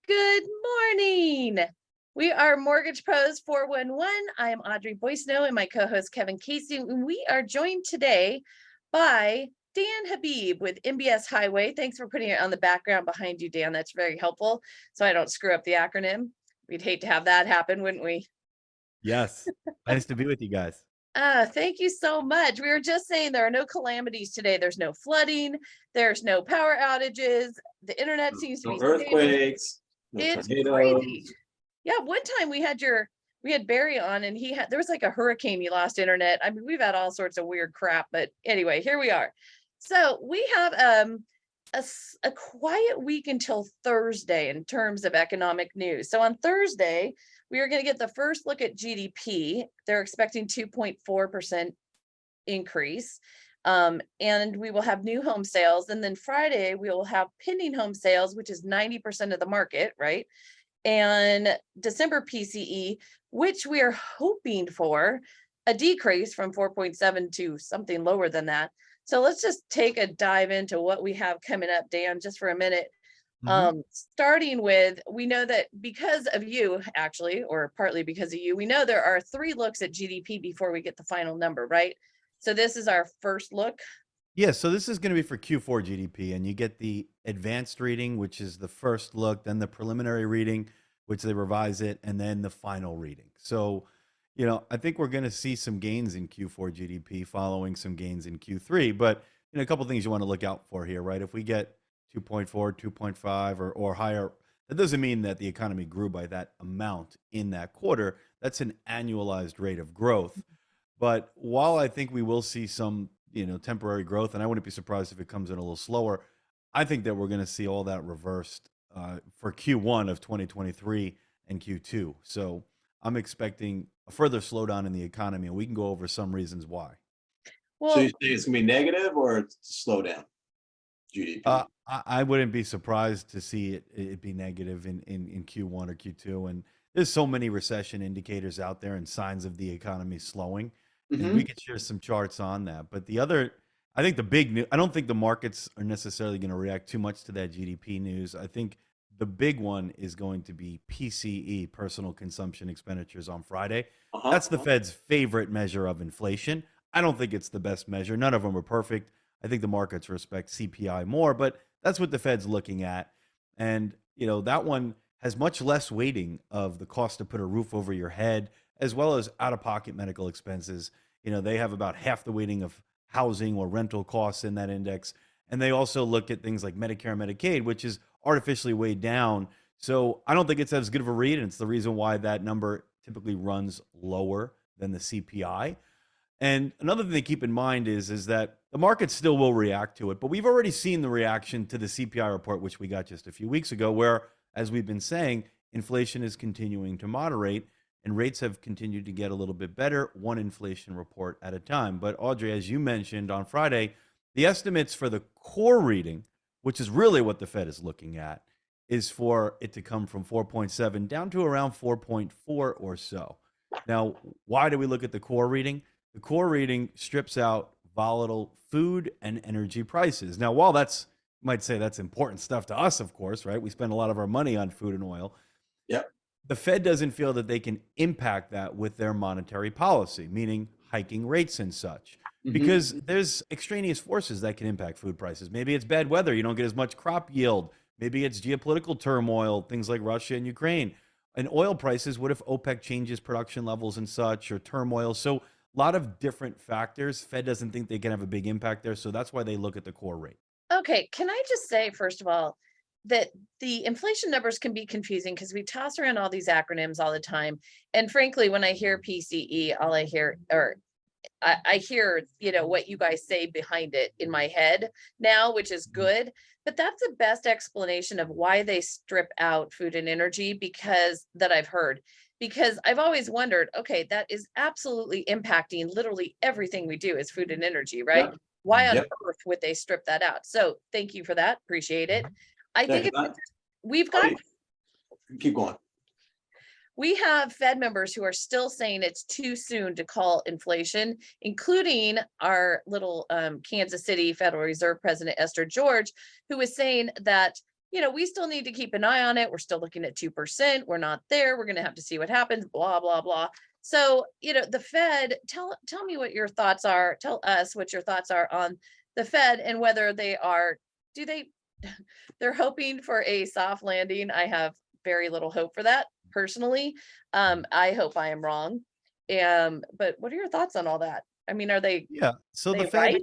Good morning. We are Mortgage Pros 411. I am Audrey Boissonou and my co-host Kevin Casey. And we are joined today by Dan Habib with MBS Highway. Thanks for putting it on the background behind you, Dan. That's very helpful. So I don't screw up the acronym. We'd hate to have that happen, wouldn't we? Yes. Nice to be with you guys. Thank you so much. We were just saying there are no calamities today. There's no flooding. There's no power outages. The internet seems to No be stable. earthquakes, no It's tornadoes. crazy. Yeah, one time we had Barry on and there was like a hurricane, he lost internet. I mean, we've had all sorts of weird crap, but anyway, here we are. So we have a quiet week until Thursday in terms of economic news. So on Thursday, we are going to get the first look at GDP. They're expecting 2.4% increase. And we will have new home sales. And then Friday, we will have pending home sales, which is 90% of the market, right? And December PCE, which we are hoping for a decrease from 4.7 to something lower than that. So let's just take a dive into what we have coming up, Dan, just for a minute. Starting with, we know that because of you, actually, or partly because of you, we know there are 3 looks at GDP before we get the final number, right? So this is our first look. Yeah, so this is going to be for Q4 GDP, and you get the advanced reading, which is the first look, then the preliminary reading, which they revise it, and then the final reading. So, I think we're going to see some gains in Q4 GDP following some gains in Q3. But, a couple of things you want to look out for here, right? If we get 2.4, 2.5 or higher, that doesn't mean that the economy grew by that amount in that quarter. That's an annualized rate of growth. But while I think we will see some, temporary growth, and I wouldn't be surprised if it comes in a little slower, I think that we're going to see all that reversed for Q1 of 2023 and Q2. So I'm expecting a further slowdown in the economy, and we can go over some reasons why. So Well, you think it's gonna be negative or slow down GDP? I wouldn't be surprised to see it be negative in Q1 or Q2. And there's so many recession indicators out there and signs of the economy slowing. And we could share some charts on that. But I think the big news, I don't think the markets are necessarily going to react too much to that GDP news. I think the big one is going to be PCE, personal consumption expenditures, on Friday. That's the Fed's favorite measure of inflation. I don't think it's the best measure. None of them are perfect. I think the markets respect CPI more, but that's what the Fed's looking at. And, that one has much less weighting of the cost to put a roof over your head, as well as out-of-pocket medical expenses. They have about half the weighting of housing or rental costs in that index. And they also look at things like Medicare and Medicaid, which is artificially weighed down. So I don't think it's as good of a read. And it's the reason why that number typically runs lower than the CPI. And another thing to keep in mind is that the market still will react to it, but we've already seen the reaction to the CPI report, which we got just a few weeks ago, where, as we've been saying, inflation is continuing to moderate and rates have continued to get a little bit better, one inflation report at a time. But Audrey, as you mentioned on Friday, the estimates for the core reading, which is really what the Fed is looking at, is for it to come from 4.7 down to around 4.4 or so. Now, why do we look at the core reading? The core reading strips out volatile food and energy prices. Now, while you might say that's important stuff to us, of course, right? We spend a lot of our money on food and oil. Yep. The Fed doesn't feel that they can impact that with their monetary policy, meaning hiking rates and such, because there's extraneous forces that can impact food prices. Maybe it's bad weather. You don't get as much crop yield. Maybe it's geopolitical turmoil, things like Russia and Ukraine. And oil prices, what if OPEC changes production levels and such, or turmoil? So a lot of different factors. Fed doesn't think they can have a big impact there. So that's why they look at the core rate. okay, can I just say, first of all, that the inflation numbers can be confusing because we toss around all these acronyms all the time. And frankly, when I hear PCE, all I hear, or I hear, what you guys say behind it in my head now, which is good. But that's the best explanation of why they strip out food and energy, because that I've heard. Because I've always wondered, okay, that is absolutely impacting literally everything we do is food and energy, right? Yep. Why on Yep. earth would they strip that out? So thank you for that. Appreciate it. I Yeah, think we've got keep going. we have Fed members who are still saying it's too soon to call inflation, including our little Kansas City Federal Reserve President Esther George, who is saying that we still need to keep an eye on it. We're still looking at 2%. We're not there. We're going to have to see what happens, blah, blah, blah. So, the Fed, tell me what your thoughts are. Tell us what your thoughts are on the Fed and whether they're hoping for a soft landing. I have very little hope for that personally. I hope I am wrong. But what are your thoughts on all that? I mean, are they Yeah. So they right?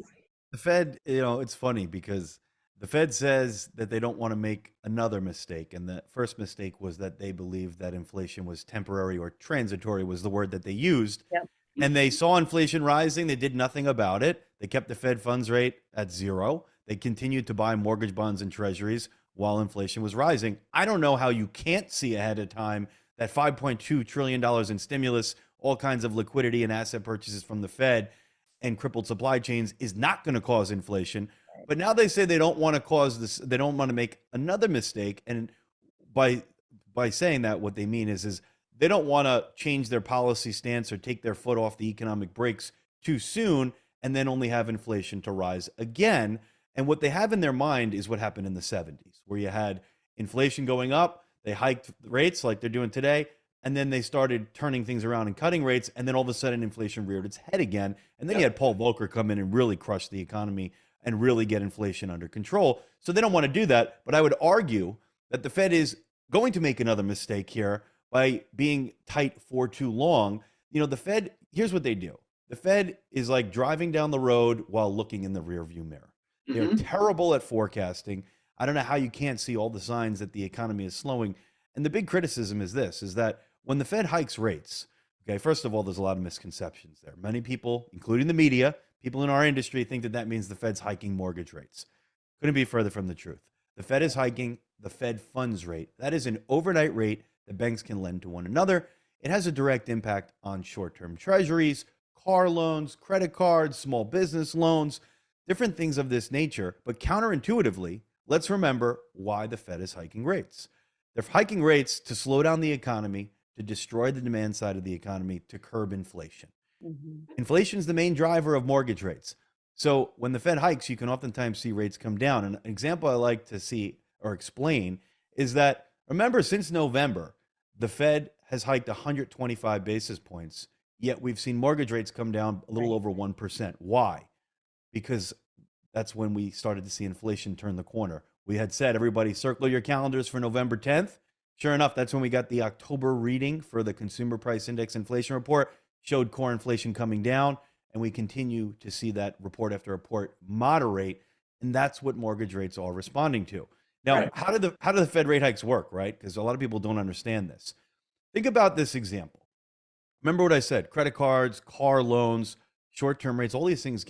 the Fed, it's funny because the Fed says that they don't want to make another mistake. And the first mistake was that they believed that inflation was temporary or transitory was the word that they used. Yeah. And they saw inflation rising. They did nothing about it. They kept the Fed funds rate at zero. They continued to buy mortgage bonds and treasuries while inflation was rising. I don't know how you can't see ahead of time that $5.2 trillion in stimulus, all kinds of liquidity and asset purchases from the Fed and crippled supply chains is not going to cause inflation. But now they say they don't want to cause this, they don't want to make another mistake. And by saying that, what they mean is they don't want to change their policy stance or take their foot off the economic brakes too soon and then only have inflation to rise again. And what they have in their mind is what happened in the 70s, where you had inflation going up, they hiked rates like they're doing today, and then they started turning things around and cutting rates, and then all of a sudden inflation reared its head again. And then you had Paul Volcker come in and really crush the economy and really get inflation under control. So they don't want to do that. But I would argue that the Fed is going to make another mistake here by being tight for too long. The Fed, here's what they do. The Fed is like driving down the road while looking in the rearview mirror. They're terrible at forecasting. I don't know how you can't see all the signs that the economy is slowing. And the big criticism is that when the Fed hikes rates, okay, first of all, there's a lot of misconceptions there. Many people, including the media, people in our industry think that means the Fed's hiking mortgage rates. Couldn't be further from the truth. The Fed is hiking the Fed funds rate. That is an overnight rate that banks can lend to one another. It has a direct impact on short-term treasuries, car loans, credit cards, small business loans, different things of this nature. But counterintuitively, let's remember why the Fed is hiking rates. They're hiking rates to slow down the economy, to destroy the demand side of the economy, to curb inflation. Inflation is the main driver of mortgage rates. So when the Fed hikes, you can oftentimes see rates come down. And an example I like to see or explain is that, remember, since November, the Fed has hiked 125 basis points, yet we've seen mortgage rates come down a little over 1%. Why? Because that's when we started to see inflation turn the corner. We had said, everybody circle your calendars for November 10th. Sure enough, that's when we got the October reading for the Consumer Price Index inflation report, showed core inflation coming down, and we continue to see that report after report moderate, and that's what mortgage rates are responding to. Now, how do the Fed rate hikes work, right? Because a lot of people don't understand this. Think about this example. Remember what I said, credit cards, car loans, short-term rates, all these things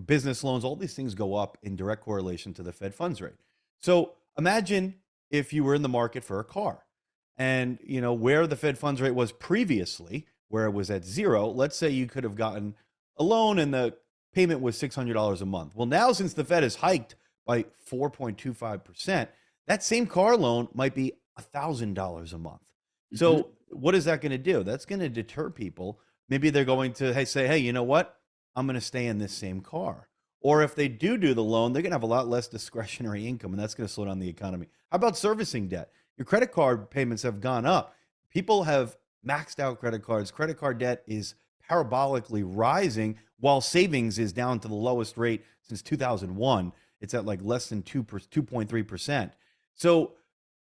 business loans, all these things go up in direct correlation to the Fed funds rate. So imagine if you were in the market for a car and, where the Fed funds rate was previously, where it was at zero, let's say you could have gotten a loan and the payment was $600 a month. Well, now since the Fed has hiked by 4.25%, that same car loan might be $1,000 a month. So what is that going to do? That's going to deter people. Maybe they're going to say, hey, you know what? I'm going to stay in this same car. Or if they do the loan, they're going to have a lot less discretionary income, and that's going to slow down the economy. How about servicing debt? Your credit card payments have gone up. People have maxed out credit cards. Credit card debt is parabolically rising while savings is down to the lowest rate since 2001. It's at like less than 2.3%. So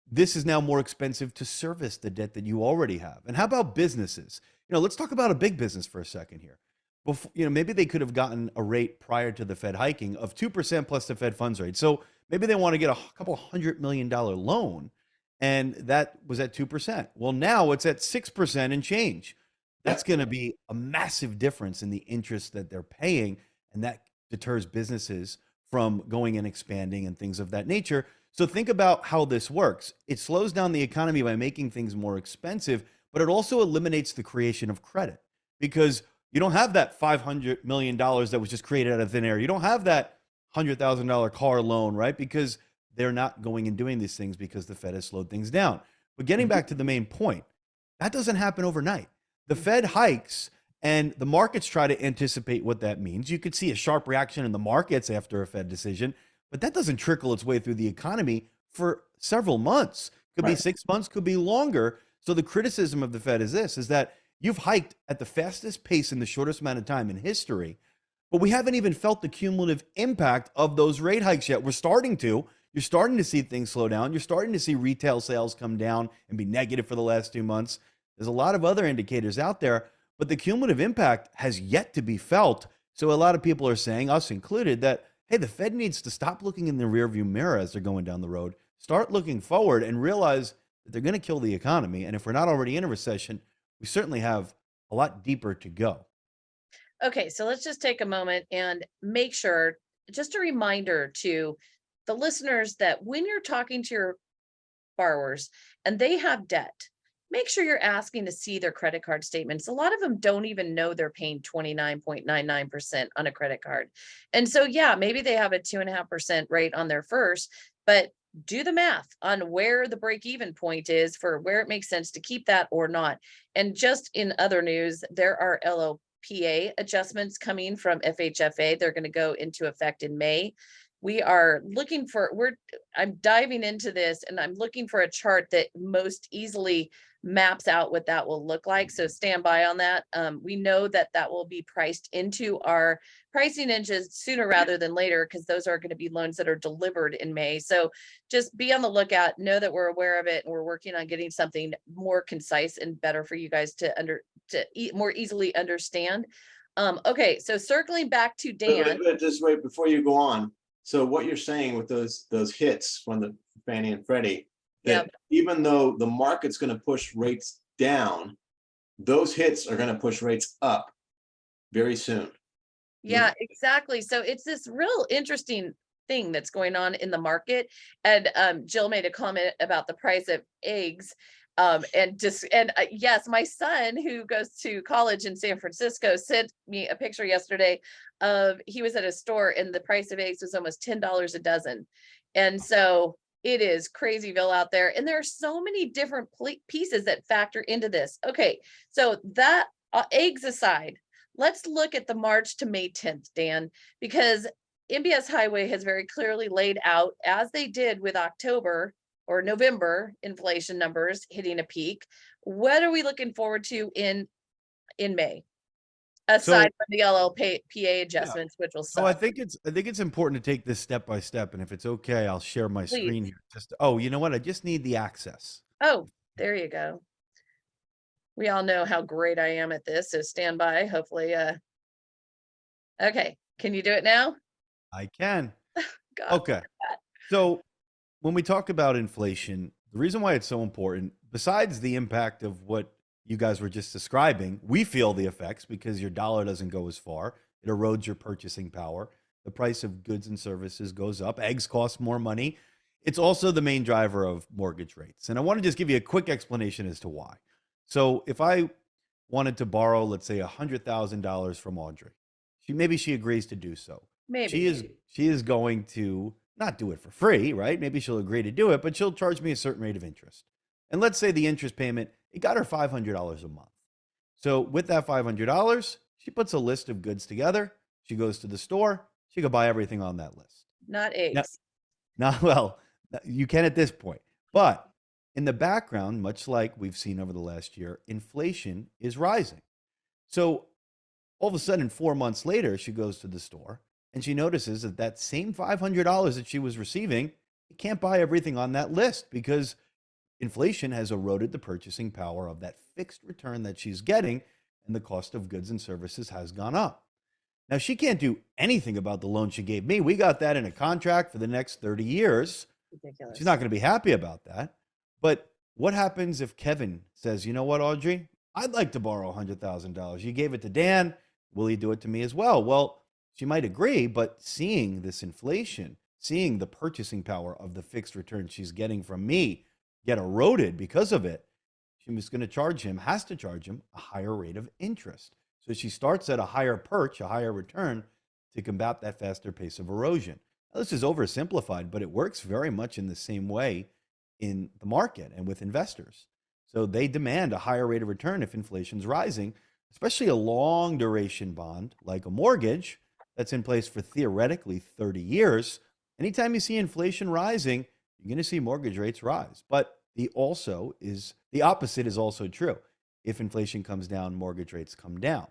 this is now more expensive to service the debt that you already have. And how about businesses? Let's talk about a big business for a second here. Before, maybe they could have gotten a rate prior to the Fed hiking of 2% plus the Fed funds rate. So maybe they want to get a couple $100 million loan, and that was at 2%. Well, now it's at 6% and change. That's going to be a massive difference in the interest that they're paying, and that deters businesses from going and expanding and things of that nature. So think about how this works. It slows down the economy by making things more expensive, but it also eliminates the creation of credit because you don't have that $500 million that was just created out of thin air. You don't have that $100,000 car loan, right? Because they're not going and doing these things because the Fed has slowed things down. But getting back to the main point, that doesn't happen overnight. The Fed hikes and the markets try to anticipate what that means. You could see a sharp reaction in the markets after a Fed decision, but that doesn't trickle its way through the economy for several months. Could be Right. 6 months, could be longer. So the criticism of the Fed is this, is that you've hiked at the fastest pace in the shortest amount of time in history, but we haven't even felt the cumulative impact of those rate hikes yet. We're starting to. You're starting to see things slow down. You're starting to see retail sales come down and be negative for the last 2 months. There's a lot of other indicators out there, but the cumulative impact has yet to be felt. So a lot of people are saying, us included, that, hey, the Fed needs to stop looking in the rearview mirror as they're going down the road, start looking forward and realize that they're going to kill the economy. And if we're not already in a recession, we certainly have a lot deeper to go. Okay, so let's just take a moment and make sure, just a reminder to the listeners, that when you're talking to your borrowers and they have debt, make sure you're asking to see their credit card statements. A lot of them don't even know they're paying 29.99% on a credit card. And so, yeah, maybe they have a 2.5% rate on their first, but do the math on where the break even point is for where it makes sense to keep that or not. And just in other news, there are LLPA adjustments coming from FHFA. They're going to go into effect in May. I'm diving into this and I'm looking for a chart that most easily maps out what that will look like. So stand by on that. We know that that will be priced into our pricing engines sooner rather than later, because those are going to be loans that are delivered in May. So just be on the lookout, know that we're aware of it, and we're working on getting something more concise and better for you guys to more easily understand. Okay, so circling back to Dan. But just wait before you go on. So what you're saying with those hits from the Fannie and Freddie, that even though the market's going to push rates down, those hits are going to push rates up very soon. Yeah, exactly. So it's this real interesting thing that's going on in the market. And Jill made a comment about the price of eggs. Yes, my son, who goes to college in San Francisco, sent me a picture yesterday of, he was at a store and the price of eggs was almost $10 a dozen. And so it is crazyville out there. And there are so many different pieces that factor into this. Okay, so that eggs aside, let's look at the March to May 10th, Dan, because MBS Highway has very clearly laid out, as they did with October or November inflation numbers hitting a peak. What are we looking forward to in May, aside from the LLPA adjustments, which will So I suck? think it's important to take this step by step. And if it's okay, I'll share my screen Please. here. Oh, you know what? I just need the access. Oh, there you go. We all know how great I am at this, so stand by. Hopefully, okay. Can you do it now? I can. God, Okay. So when we talk about inflation, the reason why it's so important, besides the impact of what you guys were just describing, we feel the effects because your dollar doesn't go as far. It erodes your purchasing power. The price of goods and services goes up. Eggs cost more money. It's also the main driver of mortgage rates. And I want to just give you a quick explanation as to why. So if I wanted to borrow, let's say $100,000 from Audrey, maybe she agrees to do so. maybe. She is going to not do it for free, right? Maybe she'll agree to do it, but she'll charge me a certain rate of interest. And let's say the interest payment, it got her $500 a month. So with that $500, she puts a list of goods together. She goes to the store. She could buy everything on that list. Not eggs. Well, you can at this point. But in the background, much like we've seen over the last year, inflation is rising. So all of a sudden, 4 months later, she goes to the store and she notices that that same $500 that she was receiving, you can't buy everything on that list because inflation has eroded the purchasing power of that fixed return that she's getting, and the cost of goods and services has gone up. Now, she can't do anything about the loan she gave me. We got that in a contract for the next 30 years. Ridiculous. She's not going to be happy about that. But what happens if Kevin says, you know what, Audrey, I'd like to borrow $100,000. You gave it to Dan. Will he do it to me as well? Well, she might agree, but seeing this inflation, seeing the purchasing power of the fixed return she's getting from me get eroded because of it, she was going to has to charge him a higher rate of interest. So she starts at a higher perch, a higher return to combat that faster pace of erosion. Now, this is oversimplified, but it works very much in the same way in the market and with investors. So they demand a higher rate of return if inflation's rising, especially a long duration bond like a mortgage that's in place for theoretically 30 years. Anytime you see inflation rising, you're going to see mortgage rates rise. But the opposite is also true. If inflation comes down, mortgage rates come down.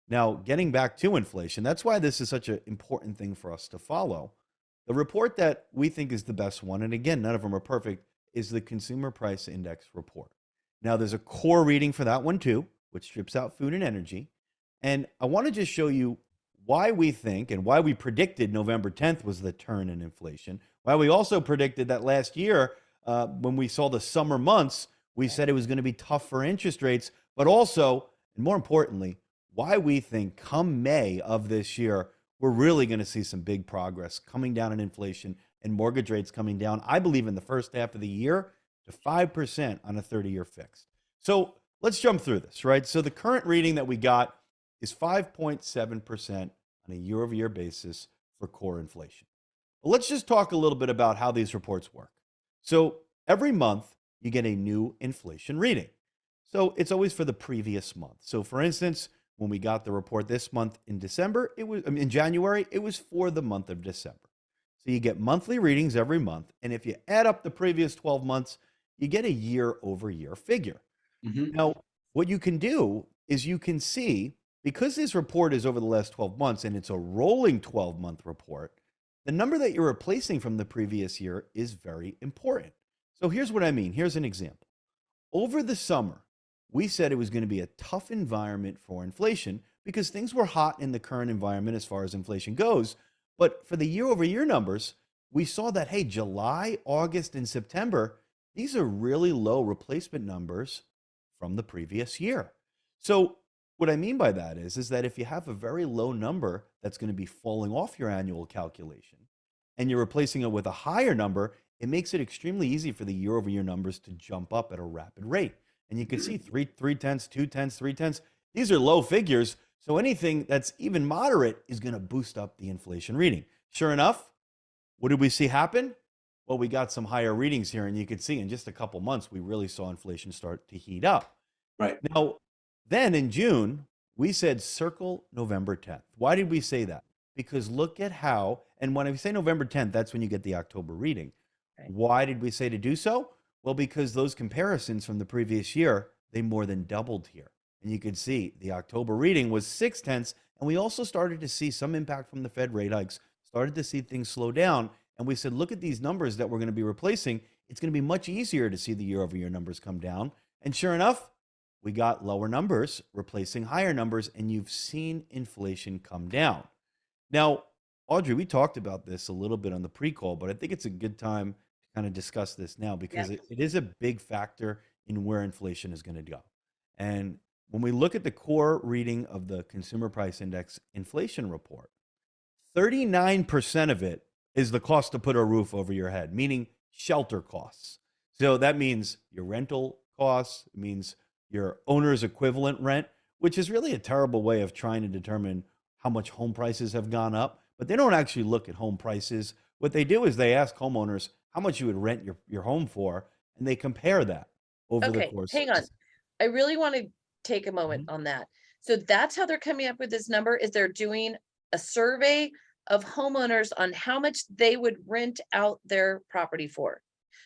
Now, getting back to inflation, that's why this is such an important thing for us to follow. The report that we think is the best one, and again, none of them are perfect, is the Consumer Price Index report. Now, there's a core reading for that one too, which strips out food and energy. And I want to just show you why we think and why we predicted November 10th was the turn in inflation. Why we also predicted that last year, when we saw the summer months, we said it was going to be tough for interest rates, but also, and more importantly, why we think come May of this year, we're really going to see some big progress coming down in inflation and mortgage rates coming down, I believe, in the first half of the year to 5% on a 30-year fixed. So let's jump through this, right? So the current reading that we got is 5.7% on a year-over-year basis for core inflation. But let's just talk a little bit about how these reports work. So every month, you get a new inflation reading. So it's always for the previous month. So for instance, when we got the report this month in January, it was for the month of December. So you get monthly readings every month. And if you add up the previous 12 months, you get a year-over-year figure. Now, what you can do is you can see, because this report is over the last 12 months and it's a rolling 12-month report, the number that you're replacing from the previous year is very important. So here's what I mean. Here's an example. Over the summer, we said it was going to be a tough environment for inflation because things were hot in the current environment as far as inflation goes. But for the year-over-year numbers, we saw that, hey, July, August, and September, these are really low replacement numbers from the previous year. So what I mean by that is that if you have a very low number that's going to be falling off your annual calculation and you're replacing it with a higher number, it makes it extremely easy for the year-over-year numbers to jump up at a rapid rate. And you can see 3/10, 2/10, 3/10. These are low figures. So anything that's even moderate is going to boost up the inflation reading. Sure enough, what did we see happen? Well, we got some higher readings here, and you can see in just a couple months, we really saw inflation start to heat up. Right. Now, then in June, we said circle November 10th. Why did we say that? Because look at how, and when I say November 10th, that's when you get the October reading. Right. Why did we say to do so? Well, because those comparisons from the previous year, they more than doubled here. And you can see the October reading was 0.6, and we also started to see some impact from the Fed rate hikes, started to see things slow down. And we said, look at these numbers that we're going to be replacing. It's going to be much easier to see the year-over-year numbers come down. And sure enough, we got lower numbers replacing higher numbers, and you've seen inflation come down. Now, Audrey, we talked about this a little bit on the pre-call, but I think it's a good time to kind of discuss this now because it is a big factor in where inflation is going to go. And when we look at the core reading of the Consumer Price Index inflation report, 39% of it is the cost to put a roof over your head, meaning shelter costs. So that means your rental costs, it means your owner's equivalent rent, which is really a terrible way of trying to determine how much home prices have gone up. But they don't actually look at home prices. What they do is they ask homeowners how much you would rent your home for, and they compare that over the course. Hang on. I really want to take a moment on that. So that's how they're coming up with this number, is they're doing a survey of homeowners on how much they would rent out their property for.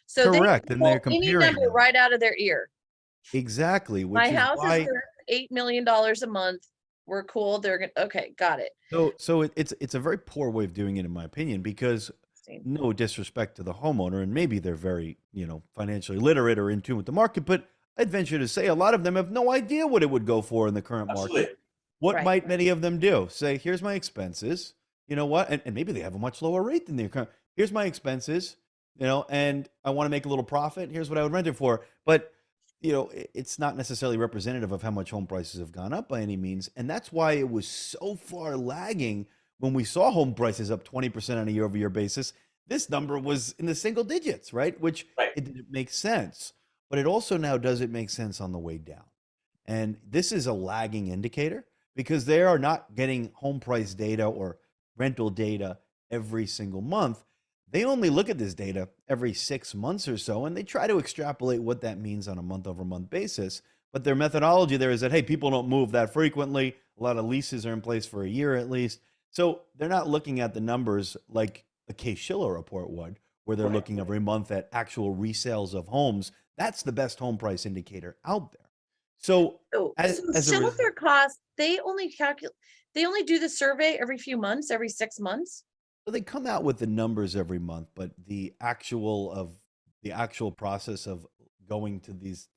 So correct, they and they're pull any comparing number them. right out of their ear. Exactly. My Which is house why, is worth $8 million a month. We're cool. They're gonna, okay, got it. so it's a very poor way of doing it, in my opinion, because no disrespect to the homeowner, and maybe they're very, financially literate or in tune with the market, but I'd venture to say a lot of them have no idea what it would go for in the current market. What Right. might many of them do? Say, here's my expenses. You know what? And maybe they have a much lower rate than the current. Here's my expenses, and I want to make a little profit. Here's what I would rent it for. But, it's not necessarily representative of how much home prices have gone up by any means. And that's why it was so far lagging when we saw home prices up 20% on a year-over-year basis. This number was in the single digits, right? Which it didn't make sense. But it also now doesn't make sense on the way down. And this is a lagging indicator because they are not getting home price data or rental data every single month. They only look at this data every 6 months or so, and they try to extrapolate what that means on a month-over-month basis. But their methodology there is that, hey, people don't move that frequently. A lot of leases are in place for a year at least. So they're not looking at the numbers like a Case-Shiller report would, where they're looking every month at actual resales of homes. That's the best home price indicator out there. So So as a shelter costs, they only do the survey every few months, every 6 months? well, they come out with the numbers every month, but the actual process of going to these,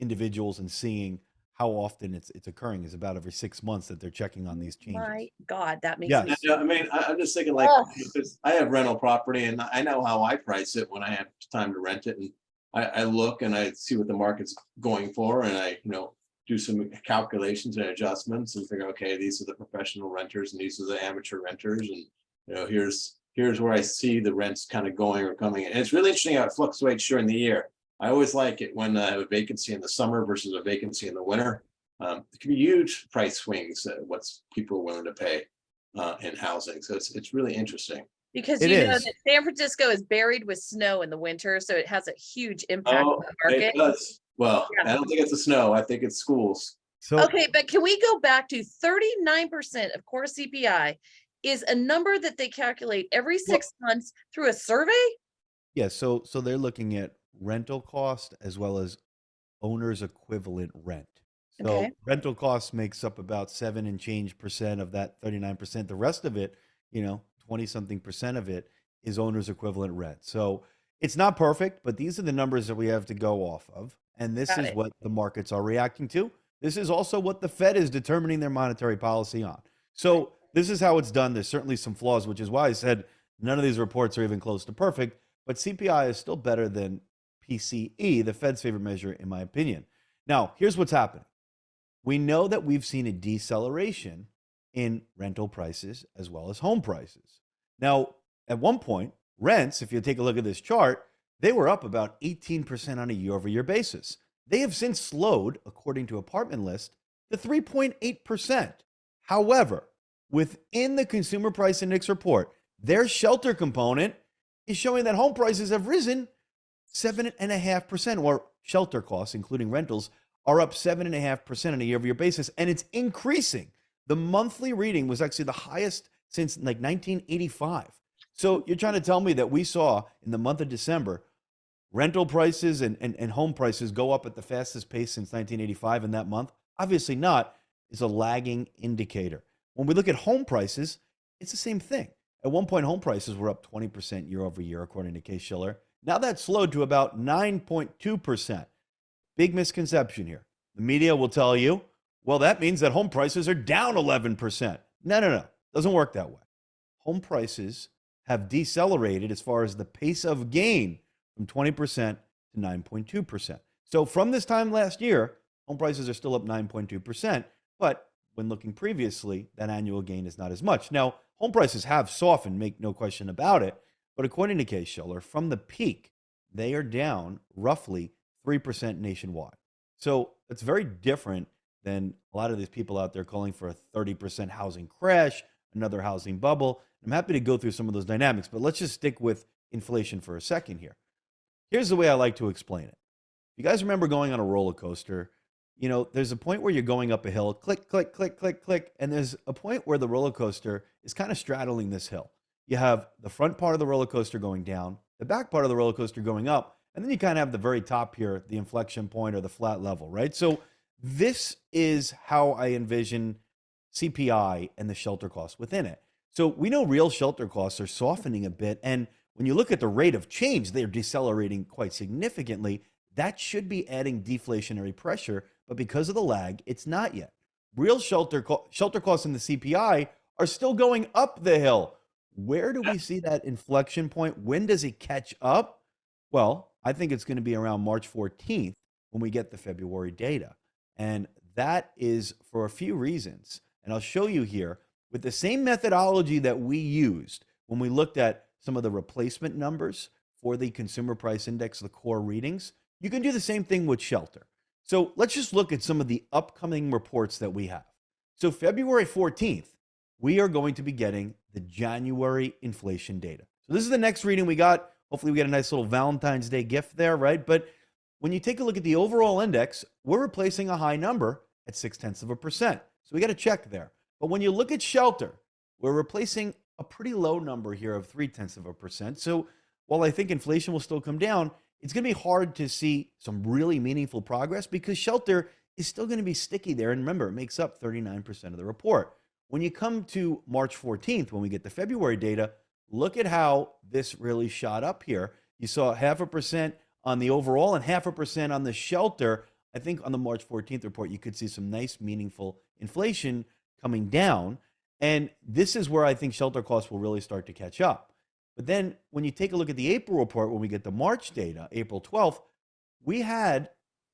individuals and seeing how often it's occurring is about every 6 months that they're checking on these changes. My God, that makes me Yes. Yeah, I mean, I'm just thinking like, Ugh. because I have rental property and I know how I price it when I have time to rent it. And I look and I see what the market's going for and I, do some calculations and adjustments and figure, okay, these are the professional renters and these are the amateur renters. And, here's where I see the rents kind of going or coming in. And it's really interesting how it fluctuates during the year. I always like it when I have a vacancy in the summer versus a vacancy in the winter. It can be huge price swings, what's people are willing to pay in housing. So it's really interesting. Because It you know is. that San Francisco is buried with snow in the winter, so it has a huge impact on Oh, the it market. does. Well, Yeah. I don't think it's the snow. I think it's schools. So Okay, but can we go back to 39% of core CPI is a number that they calculate every 6 months through a survey? yeah, so they're looking at rental cost as well as owner's equivalent rent. So Okay. rental costs makes up about 7 and change percent of that 39%. The rest of it, 20 something percent of it is owner's equivalent rent. So it's not perfect, but these are the numbers that we have to go off of. And this Got is it. what the markets are reacting to. This is also what the Fed is determining their monetary policy on. So this is how it's done. There's certainly some flaws, which is why I said none of these reports are even close to perfect, but CPI is still better than PCE, the Fed's favorite measure, in my opinion. Now, here's what's happening. We know that we've seen a deceleration in rental prices as well as home prices. Now, at one point, rents, if you take a look at this chart, they were up about 18% on a year-over-year basis. They have since slowed, according to Apartment List, to 3.8%. However, within the Consumer Price Index report, their shelter component is showing that home prices have risen 7.5%, or shelter costs, including rentals, are up 7.5% on a year-over-year basis, and it's increasing. The monthly reading was actually the highest since like 1985. So you're trying to tell me that we saw in the month of December rental prices and home prices go up at the fastest pace since 1985 in that month? Obviously not. It's a lagging indicator. When we look at home prices, it's the same thing. At one point, home prices were up 20% year over year, according to Case-Shiller. Now that's slowed to about 9.2%. Big misconception here. The media will tell you, well, that means that home prices are down 11%. No. Doesn't work that way. Home prices have decelerated as far as the pace of gain from 20% to 9.2%. So from this time last year, home prices are still up 9.2%, but when looking previously, that annual gain is not as much. Now, home prices have softened, make no question about it, but according to Case-Shiller, from the peak, they are down roughly 3% nationwide. So it's very different than a lot of these people out there calling for a 30% housing crash, another housing bubble. I'm happy to go through some of those dynamics, but let's just stick with inflation for a second here. Here's the way I like to explain it. You guys remember going on a roller coaster? There's a point where you're going up a hill, click, click, click, click, click, and there's a point where the roller coaster is kind of straddling this hill. You have the front part of the roller coaster going down, the back part of the roller coaster going up, and then you kind of have the very top here, the inflection point or the flat level, right? So this is how I envision CPI and the shelter costs within it. So we know real shelter costs are softening a bit. And when you look at the rate of change, they're decelerating quite significantly. That should be adding deflationary pressure. But because of the lag, it's not yet. Real shelter costs in the CPI are still going up the hill. Where do we see that inflection point? When does it catch up? Well, I think it's going to be around March 14th when we get the February data. And that is for a few reasons. And I'll show you here with the same methodology that we used when we looked at some of the replacement numbers for the Consumer Price Index, the core readings. You can do the same thing with shelter. So let's just look at some of the upcoming reports that we have. So February 14th, we are going to be getting the January inflation data. So this is the next reading we got. Hopefully we get a nice little Valentine's Day gift there, right? But when you take a look at the overall index, we're replacing a high number at 0.6%. So we got to check there. But when you look at shelter, we're replacing a pretty low number here of 0.3%. So while I think inflation will still come down, it's going to be hard to see some really meaningful progress because shelter is still going to be sticky there. And remember, it makes up 39% of the report. When you come to March 14th, when we get the February data, look at how this really shot up here. You saw 0.5% on the overall and 0.5% on the shelter. I think on the March 14th report, you could see some nice, meaningful inflation coming down. And this is where I think shelter costs will really start to catch up. But then when you take a look at the April report, when we get the March data, April 12th, we had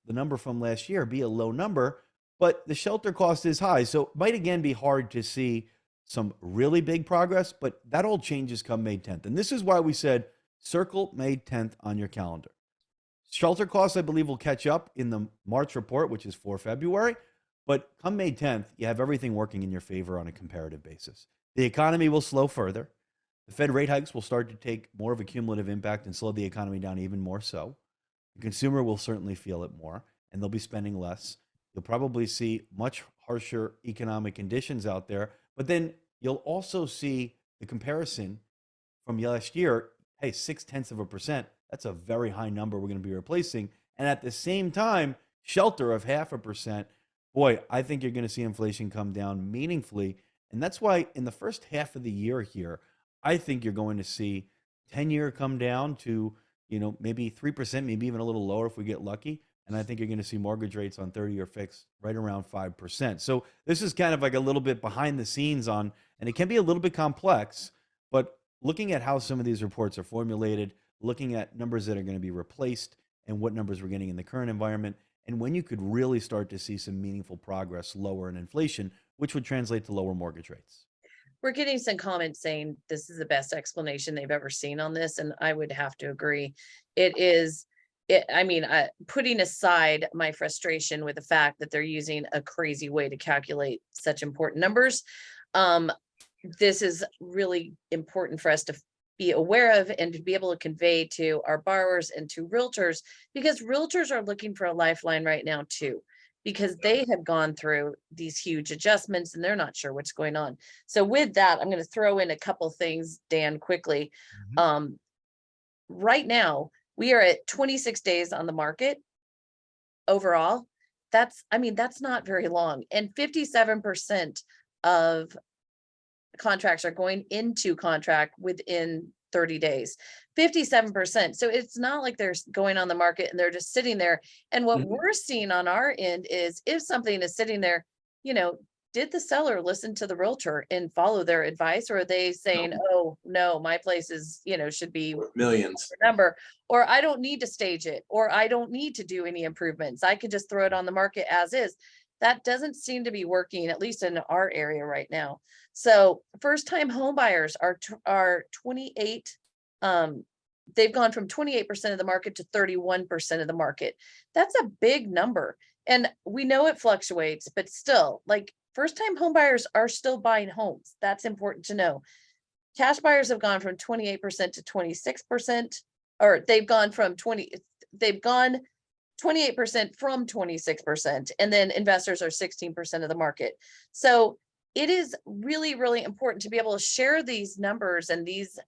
the number from last year be a low number, but the shelter cost is high. So it might again be hard to see some really big progress, but that all changes come May 10th. And this is why we said circle May 10th on your calendar. Shelter costs, I believe, will catch up in the March report, which is for February. But come May 10th, you have everything working in your favor on a comparative basis. The economy will slow further. The Fed rate hikes will start to take more of a cumulative impact and slow the economy down even more so. The consumer will certainly feel it more, and they'll be spending less. You'll probably see much harsher economic conditions out there, but then you'll also see the comparison from last year. Hey, 0.6%. That's a very high number we're going to be replacing. And at the same time, shelter of 0.5%. Boy, I think you're going to see inflation come down meaningfully. And that's why in the first half of the year here, I think you're going to see 10-year come down to, maybe 3%, maybe even a little lower if we get lucky. And I think you're going to see mortgage rates on 30-year fixed right around 5%. So this is kind of like a little bit behind the scenes on, and it can be a little bit complex, but looking at how some of these reports are formulated, looking at numbers that are going to be replaced and what numbers we're getting in the current environment, and when you could really start to see some meaningful progress lower in inflation, which would translate to lower mortgage rates. We're getting some comments saying this is the best explanation they've ever seen on this, and I would have to agree. It is, putting aside my frustration with the fact that they're using a crazy way to calculate such important numbers, this is really important for us to be aware of and to be able to convey to our borrowers and to realtors, because realtors are looking for a lifeline right now too, because they have gone through these huge adjustments and they're not sure what's going on. So with that, I'm going to throw in a couple things, Dan, quickly. Right now, we are at 26 days on the market overall. That's not very long. And 57% of contracts are going into contract within 30 days, 57%. So it's not like they're going on the market and they're just sitting there. And what we're seeing on our end is if something is sitting there, did the seller listen to the realtor and follow their advice? Or are they saying, oh no, my place is, should be millions number, or I don't need to stage it, or I don't need to do any improvements. I could just throw it on the market as is. That doesn't seem to be working, at least in our area right now. So first-time home buyers are 28. They've gone from 28% of the market to 31% of the market. That's a big number. And we know it fluctuates, but still, like, first-time home buyers are still buying homes. That's important to know. Cash buyers have gone from 28% to 26%, or they've gone 28% from 26%, and then investors are 16% of the market. So it is really, really important to be able to share these numbers and these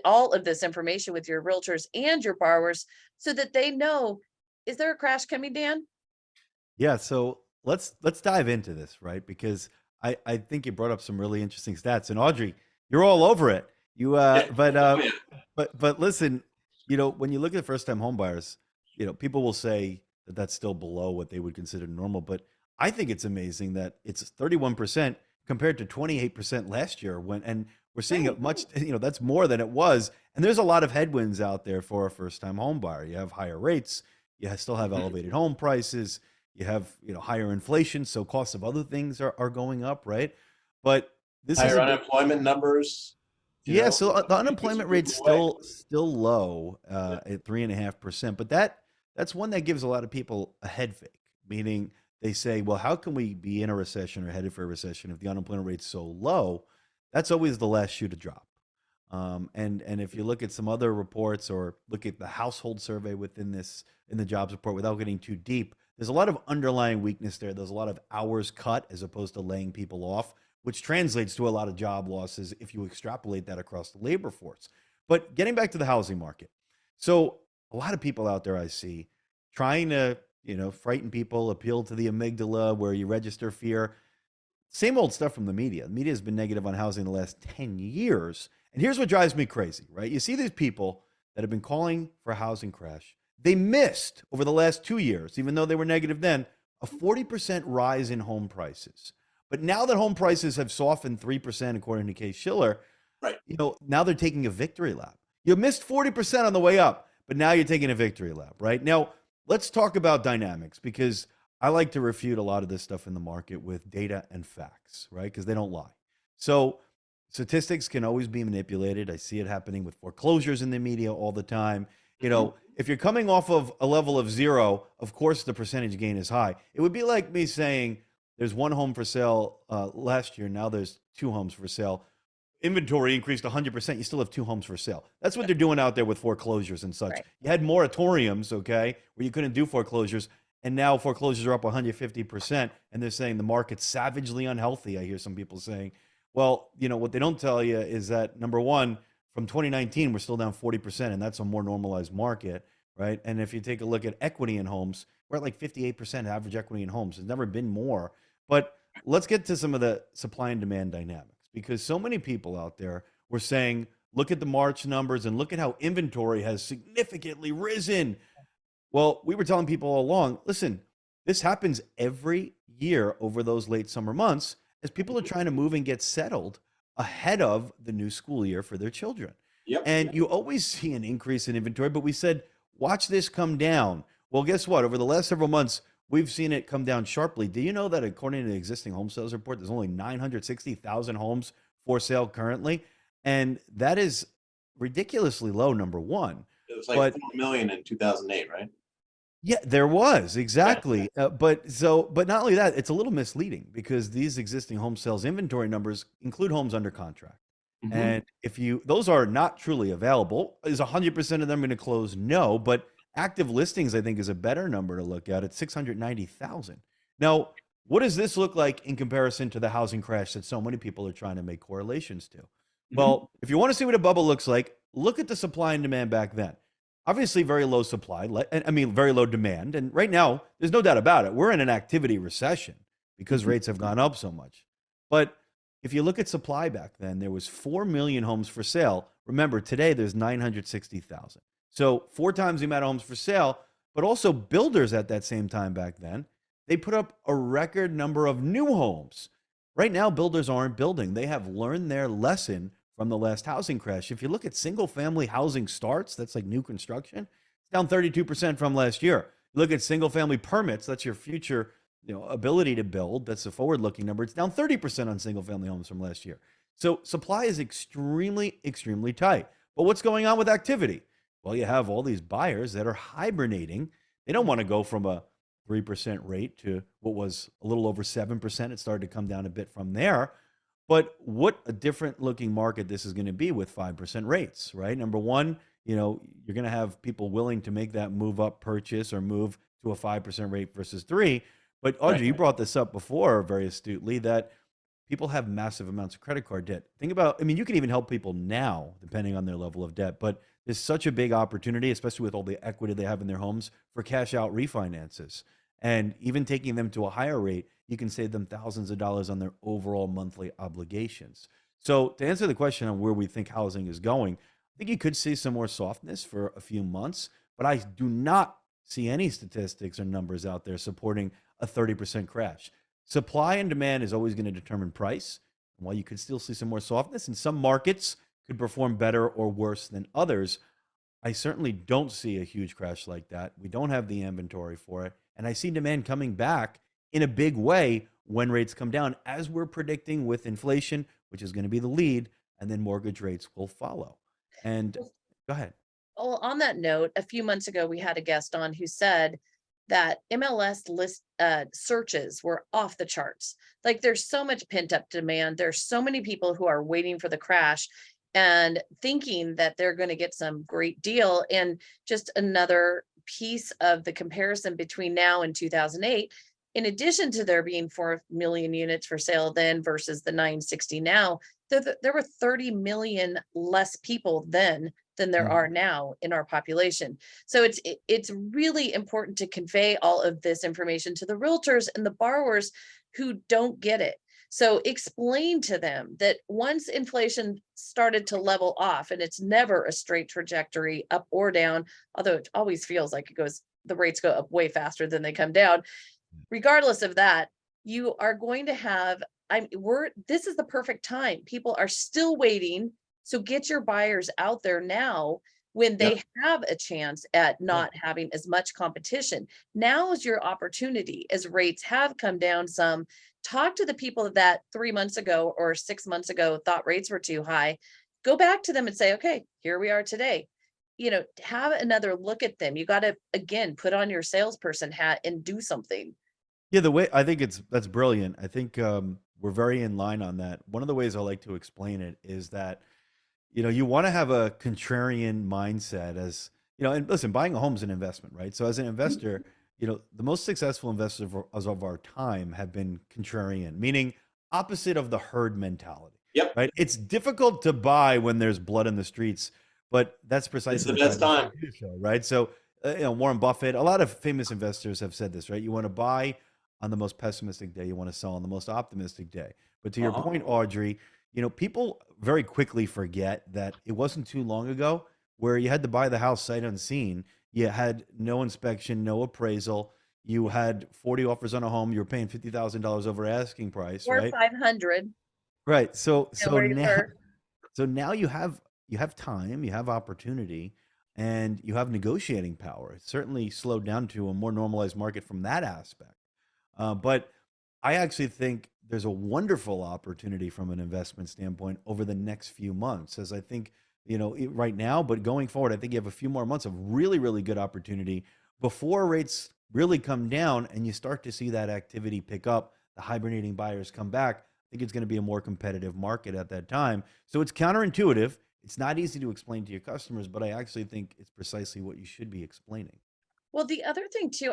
all of this information with your realtors and your borrowers so that they know, is there a crash coming, Dan? Yeah, so let's dive into this, right? Because I think you brought up some really interesting stats, and Audrey, you're all over it. But listen, when you look at first-time home buyers, people will say that that's still below what they would consider normal, but I think it's amazing that it's 31% compared to 28% last year and we're seeing it much, that's more than it was. And there's a lot of headwinds out there for a first-time home buyer. You have higher rates, you still have elevated home prices, you have, higher inflation. So costs of other things are going up, right? But this higher is unemployment numbers. So the unemployment rate's still low at 3.5%, but that's one that gives a lot of people a head fake, meaning they say, well, how can we be in a recession or headed for a recession if the unemployment rate's so low? That's always the last shoe to drop. And if you look at some other reports or look at the household survey in the jobs report, without getting too deep, there's a lot of underlying weakness there. There's a lot of hours cut as opposed to laying people off, which translates to a lot of job losses if you extrapolate that across the labor force. But getting back to the housing market. So a lot of people out there I see trying to, frighten people, appeal to the amygdala where you register fear. Same old stuff from the media. The media has been negative on housing the last 10 years. And here's what drives me crazy, right? You see these people that have been calling for a housing crash. They missed over the last 2 years, even though they were negative then, a 40% rise in home prices. But now that home prices have softened 3%, according to Case Shiller, Right. Now they're taking a victory lap. You missed 40% on the way up, but now you're taking a victory lap, right? Now, let's talk about dynamics, because I like to refute a lot of this stuff in the market with data and facts, right? Because they don't lie. So statistics can always be manipulated. I see it happening with foreclosures in the media all the time. If you're coming off of a level of 0, of course the percentage gain is high. It would be like me saying there's 1 home for sale last year. Now there's 2 homes for sale. Inventory increased 100%. You still have 2 homes for sale. That's what they're doing out there with foreclosures and such. Right. You had moratoriums, okay, where you couldn't do foreclosures. And now foreclosures are up 150%. And they're saying the market's savagely unhealthy. I hear some people saying, well, what they don't tell you is that, number one, from 2019, we're still down 40%, and that's a more normalized market, right? And if you take a look at equity in homes, we're at like 58% average equity in homes. It's never been more. But let's get to some of the supply and demand dynamics, because so many people out there were saying, look at the March numbers and look at how inventory has significantly risen. Well, we were telling people all along, listen, this happens every year over those late summer months as people are trying to move and get settled ahead of the new school year for their children. Yep. And you always see an increase in inventory, but we said, watch this come down. Well, guess what? Over the last several months, we've seen it come down sharply. Do you know that according to the existing home sales report, there's only 960,000 homes for sale currently? And that is ridiculously low, number one. It was like 4 million in 2008, right? Yeah, there was, exactly. But not only that, it's a little misleading because these existing home sales inventory numbers include homes under contract. Mhm. And if those are not truly available, is 100% of them going to close? No, but active listings, I think, is a better number to look at. It's 690,000. Now, what does this look like in comparison to the housing crash that so many people are trying to make correlations to? Well, if you want to see what a bubble looks like, look at the supply and demand back then. Obviously, very low supply, very low demand. And right now, there's no doubt about it. We're in an activity recession because rates have gone up so much. But if you look at supply back then, there was 4 million homes for sale. Remember, today there's 960,000. So 4 times the amount of homes for sale, but also builders at that same time back then, they put up a record number of new homes. Right now, builders aren't building. They have learned their lesson from the last housing crash. If you look at single family housing starts, that's like new construction, it's down 32% from last year. You look at single family permits, that's your future ability to build, that's a forward looking number, it's down 30% on single family homes from last year. So supply is extremely, extremely tight. But what's going on with activity? Well, you have all these buyers that are hibernating. They don't want to go from a 3% rate to what was a little over 7%. It started to come down a bit from there. But what a different looking market this is going to be with 5% rates, right? Number one, you're going to have people willing to make that move up purchase or move to a 5% rate versus 3. But Audrey, you brought this up before very astutely that people have massive amounts of credit card debt. Think about, you can even help people now depending on their level of debt, but there's such a big opportunity, especially with all the equity they have in their homes, for cash out refinances. And even taking them to a higher rate, you can save them thousands of dollars on their overall monthly obligations. So to answer the question on where we think housing is going, I think you could see some more softness for a few months, but I do not see any statistics or numbers out there supporting a 30% crash. Supply and demand is always going to determine price. And while you could still see some more softness, and some markets could perform better or worse than others, I certainly don't see a huge crash like that. We don't have the inventory for it. And I see demand coming back in a big way when rates come down, as we're predicting with inflation, which is going to be the lead, and then mortgage rates will follow. And go ahead. Well, on that note, a few months ago, we had a guest on who said that MLS list searches were off the charts. Like, there's so much pent up demand. There's so many people who are waiting for the crash and thinking that they're going to get some great deal. And just another piece of the comparison between now and 2008, in addition to there being 4 million units for sale then versus the 960 now, There were 30 million less people then than there Mhm. are now in our population. So it's really important to convey all of this information to the realtors and the borrowers who don't get it. So explain to them that once inflation started to level off, and it's never a straight trajectory up or down, although it always feels like the rates go up way faster than they come down. Regardless of that, you are going to have, this is the perfect time. People are still waiting. So get your buyers out there now when Yep. they have a chance at Yeah. not having as much competition. Now is your opportunity as rates have come down some. Talk to the people that 3 months ago or 6 months ago thought rates were too high. Go back to them and say, okay, here we are today. Have another look at them. You got to, again, put on your salesperson hat and do something. Yeah, the way I think that's brilliant. I think we're very in line on that. One of the ways I like to explain it is that you want to have a contrarian mindset as and listen, buying a home is an investment, right? So as an investor, the most successful investors of our time have been contrarian, meaning opposite of the herd mentality, Yep. right? It's difficult to buy when there's blood in the streets, but that's It's precisely the the time best time. to do so, right? So, Warren Buffett, a lot of famous investors have said this, right? You want to buy on the most pessimistic day, you want to sell on the most optimistic day. But to your Uh-huh. point, Audrey, people very quickly forget that it wasn't too long ago where you had to buy the house sight unseen. You had no inspection, no appraisal. You had 40 offers on a home. You were paying $50,000 over asking price, Or right? 500, Right. So where you now were. so now you have time, you have opportunity, and you have negotiating power. It's certainly slowed down to a more normalized market from that aspect. But I actually think there's a wonderful opportunity from an investment standpoint over the next few months, as I think, right now, but going forward, I think you have a few more months of really, really good opportunity before rates really come down and you start to see that activity pick up, the hibernating buyers come back. I think it's going to be a more competitive market at that time. So it's counterintuitive. It's not easy to explain to your customers, but I actually think it's precisely what you should be explaining. Well, the other thing too,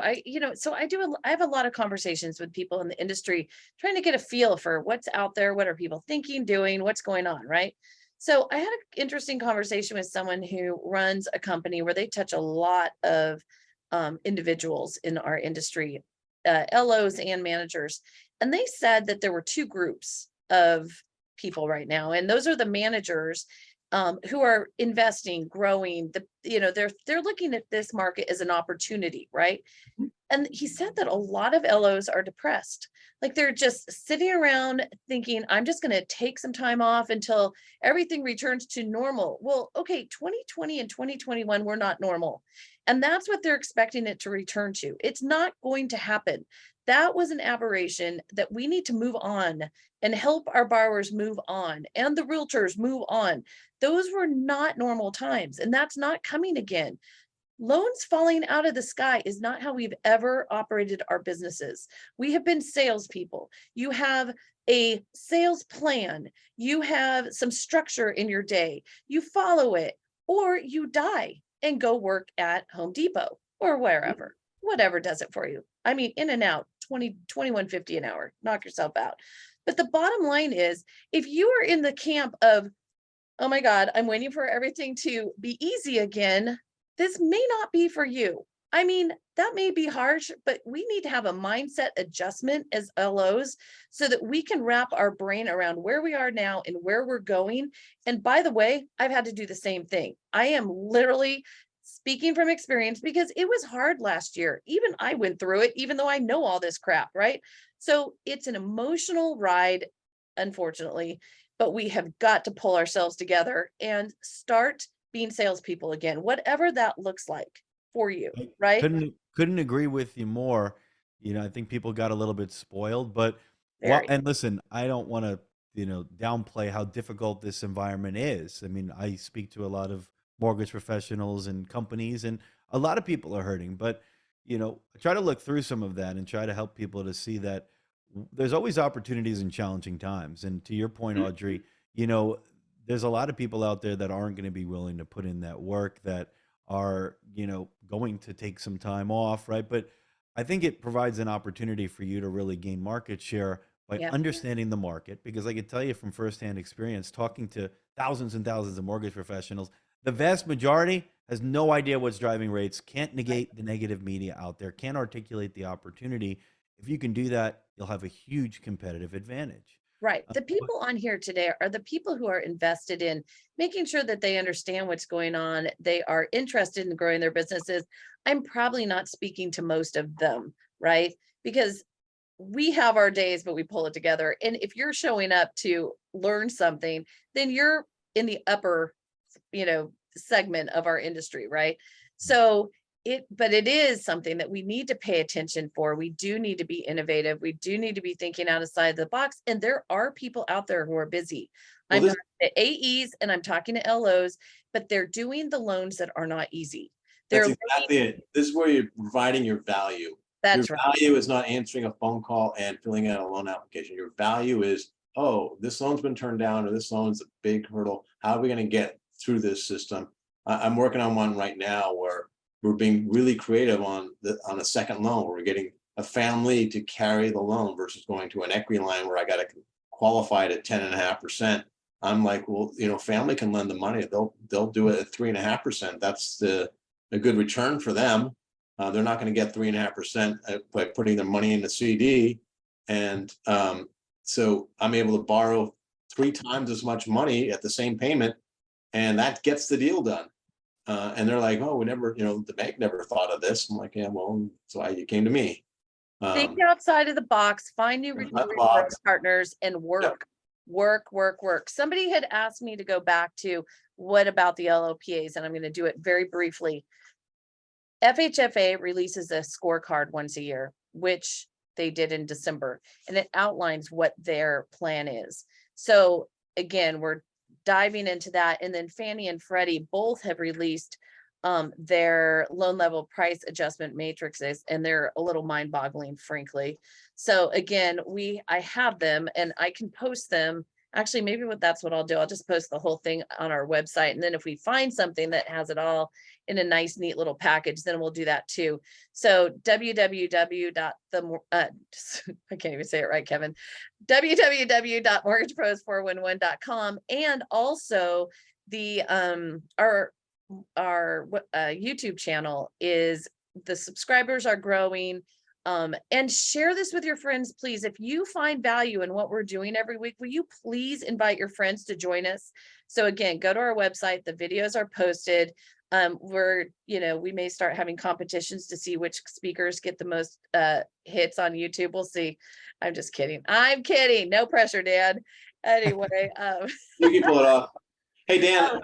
so I have a lot of conversations with people in the industry trying to get a feel for what's out there, what are people thinking, doing, what's going on, right? So I had an interesting conversation with someone who runs a company where they touch a lot of individuals in our industry, LOs and managers. And they said that there were two groups of people right now, and those are the managers who are investing, growing. They're looking at this market as an opportunity, right? And he said that a lot of LOs are depressed. Like they're just sitting around thinking, I'm just going to take some time off until everything returns to normal. Well, okay, 2020 and 2021 were not normal. And that's what they're expecting it to return to. It's not going to happen. That was an aberration that we need to move on and help our borrowers move on and the realtors move on. Those were not normal times, and that's not coming again. Loans falling out of the sky is not how we've ever operated our businesses. We have been salespeople. You have a sales plan, you have some structure in your day, you follow it, or you die and go work at Home Depot or wherever, whatever does it for you. I mean, in and out, 21.50 an hour, knock yourself out. But the bottom line is, if you are in the camp of, oh my God, I'm waiting for everything to be easy again, this may not be for you. I mean, that may be harsh, but we need to have a mindset adjustment as LOs so that we can wrap our brain around where we are now and where we're going. And by the way, I've had to do the same thing. I am literally speaking from experience because it was hard last year. Even I went through it, even though I know all this crap, right? So it's an emotional ride, unfortunately, but we have got to pull ourselves together and start being salespeople again, whatever that looks like for you, I right? couldn't agree with you more. I think people got a little bit spoiled, but Very. and listen, I don't want to, downplay how difficult this environment is. I mean, I speak to a lot of mortgage professionals and companies, and a lot of people are hurting, but I try to look through some of that and try to help people to see that there's always opportunities in challenging times. And to your point, Mhm. Audrey, you know, there's a lot of people out there that aren't going to be willing to put in that work, that are, going to take some time off, right? But I think it provides an opportunity for you to really gain market share by Yeah. understanding the market, because I can tell you from firsthand experience, talking to thousands and thousands of mortgage professionals, the vast majority has no idea what's driving rates, can't negate the negative media out there, can't articulate the opportunity. If you can do that, you'll have a huge competitive advantage. Right. The But people on here today are the people who are invested in making sure that they understand what's going on. They are interested in growing their businesses. I'm probably not speaking to most of them, right? Because we have our days, but we pull it together. And if you're showing up to learn something, then you're in the upper, segment of our industry, right? So but it is something that we need to pay attention for. We do need to be innovative. We do need to be thinking outside the box. And there are people out there who are busy. Well, I'm this, talking to AEs and I'm talking to LOs, but they're doing the loans that are not easy. that's They're exactly it. This is where you're providing your value. Your That's right. value is not answering a phone call and filling out a loan application. Your value is, oh, this loan's been turned down, or this loan's a big hurdle. How are we going to get through this system? I'm working on one right now where we're being really creative on a second loan, where we're getting a family to carry the loan versus going to an equity line where I got to qualify it at 10.5%. I'm like, well, family can lend the money. They'll do it at 3.5%. That's a good return for them. They're not going to get 3.5% by putting their money in the CD. And so I'm able to borrow 3 times as much money at the same payment, and that gets the deal done. And they're like, oh, we never, the bank never thought of this. I'm like, yeah, well, that's why you came to me. Think outside of the box, find new Outside the growth box. partners and work. Somebody had asked me to go back to what about the LOPAs, and I'm going to do it very briefly. FHFA releases a scorecard once a year, which they did in December, and it outlines what their plan is. So again, we're diving into that. And then Fannie and Freddie both have released their loan level price adjustment matrices, and they're a little mind-boggling, frankly. So again, I have them and I can post them. Actually, maybe that's what I'll do. I'll just post the whole thing on our website. And then if we find something that has it all in a nice, neat little package, then we'll do that too. So I can't even say it right, Kevin. www.mortgagepros411.com. And also the our YouTube channel is, the subscribers are growing. And share this with your friends, please. If you find value in what we're doing every week, will you please invite your friends to join us? So again, go to our website. The videos are posted. We may start having competitions to see which speakers get the most hits on YouTube. We'll see. I'm just kidding. I'm kidding. No pressure, Dan. Anyway, you can pull it off. Hey, Dan,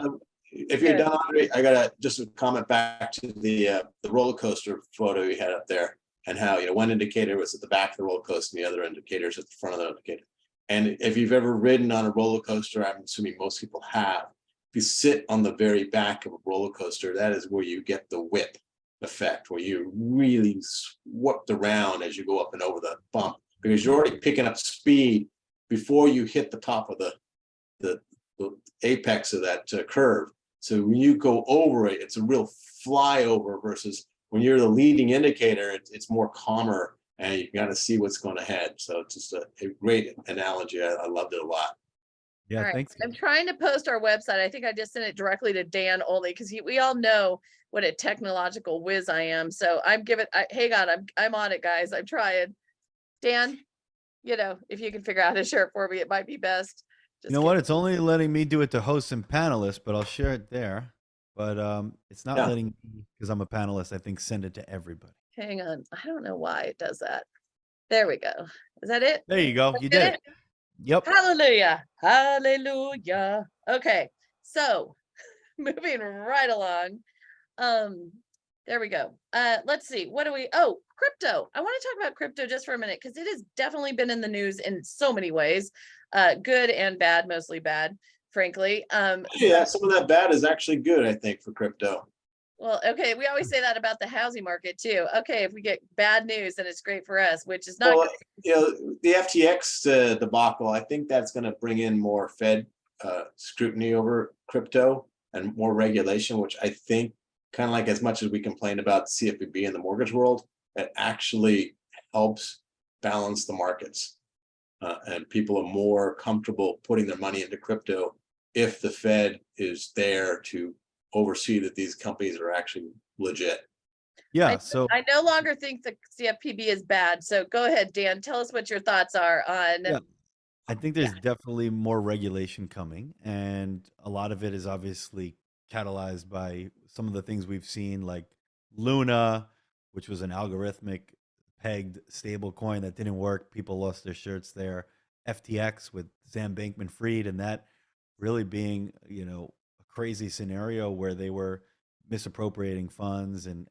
if you're good. done, Audrey, I gotta just comment back to the roller coaster photo you had up there, and how one indicator was at the back of the roller coaster and the other indicator is at the front of the indicator. And if you've ever ridden on a roller coaster, I'm assuming most people have. If you sit on the very back of a roller coaster, that is where you get the whip effect, where you really swept around as you go up and over the bump, because you're already picking up speed before you hit the top of the apex of that curve. So when you go over it, it's a real flyover, versus when you're the leading indicator, it's more calmer and you got to see what's going ahead. So it's just a great analogy. I loved it a lot. yeah, All right. thanks. I'm trying to post our website. I think I just sent it directly to Dan only, because we all know what a technological whiz I am. So hang on, I'm on it, guys. I'm trying. Dan, if you can figure out how to share it for me, it might be best. You know what? It's only letting me do it to hosts and panelists, but I'll share it there. But it's not letting me, because I'm a panelist, I think, send it to everybody. Hang on. I don't know why it does that. There we go. Is that it? There you go. You did it. Yep. Hallelujah. Hallelujah. Okay. So moving right along. There we go. Let's see. Crypto. I want to talk about crypto just for a minute, because it has definitely been in the news in so many ways, good and bad, mostly bad, frankly. Yeah, some of that bad is actually good, I think, for crypto. Well, okay, we always say that about the housing market too. Okay, if we get bad news, then it's great for us, which is not good. The FTX debacle, I think that's going to bring in more Fed scrutiny over crypto and more regulation, which I think, kind of like, as much as we complain about CFPB in the mortgage world, it actually helps balance the markets. and people are more comfortable putting their money into crypto if the Fed is there to oversee that these companies are actually legit. Yeah. So I no longer think the CFPB is bad. So go ahead, Dan. Tell us what your thoughts are on. yeah, I think Yeah. there's definitely more regulation coming, and a lot of it is obviously catalyzed by some of the things we've seen, like Luna, which was an algorithmic pegged stable coin that didn't work. People lost their shirts there. FTX with Sam Bankman-Fried, and that really being, a crazy scenario where they were misappropriating funds and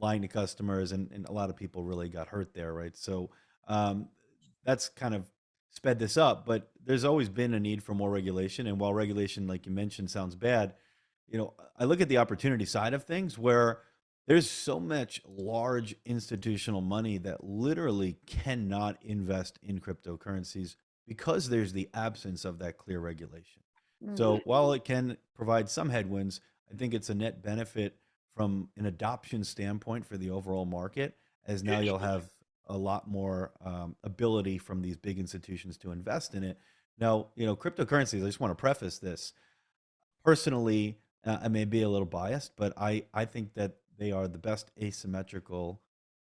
lying to customers, and a lot of people really got hurt there, right? So um, that's kind of sped this up, but there's always been a need for more regulation. And while regulation, like you mentioned, sounds bad, I look at the opportunity side of things where there's so much large institutional money that literally cannot invest in cryptocurrencies because there's the absence of that clear regulation. So Mhm. while it can provide some headwinds, I think it's a net benefit from an adoption standpoint for the overall market, as now you'll have a lot more ability from these big institutions to invest in it. Now, cryptocurrencies, I just want to preface this. Personally, I may be a little biased, but I think that they are the best asymmetrical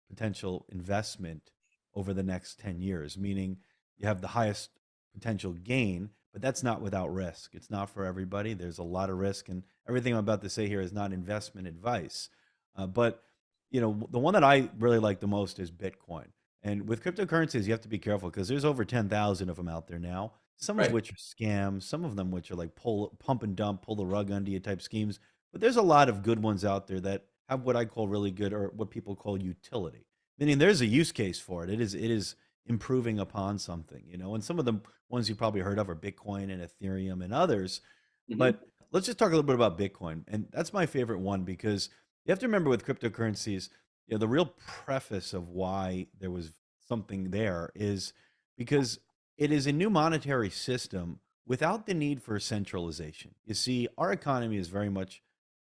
potential investment over the next 10 years, meaning you have the highest potential gain, but that's not without risk. It's not for everybody. There's a lot of risk, and everything I'm about to say here is not investment advice. But the one that I really like the most is Bitcoin. And with cryptocurrencies, you have to be careful because there's over 10,000 of them out there now. Some of Right. which are scams, some of them which are like pump and dump, pull the rug under you type schemes. But there's a lot of good ones out there that have what I call really good, or what people call utility. Meaning there's a use case for it. It is improving upon something, and some of the ones you probably heard of are Bitcoin and Ethereum and others. Mhm. But let's just talk a little bit about Bitcoin. And that's my favorite one because you have to remember with cryptocurrencies, the real preface of why there was something there is because it is a new monetary system without the need for centralization. You see, our economy is very much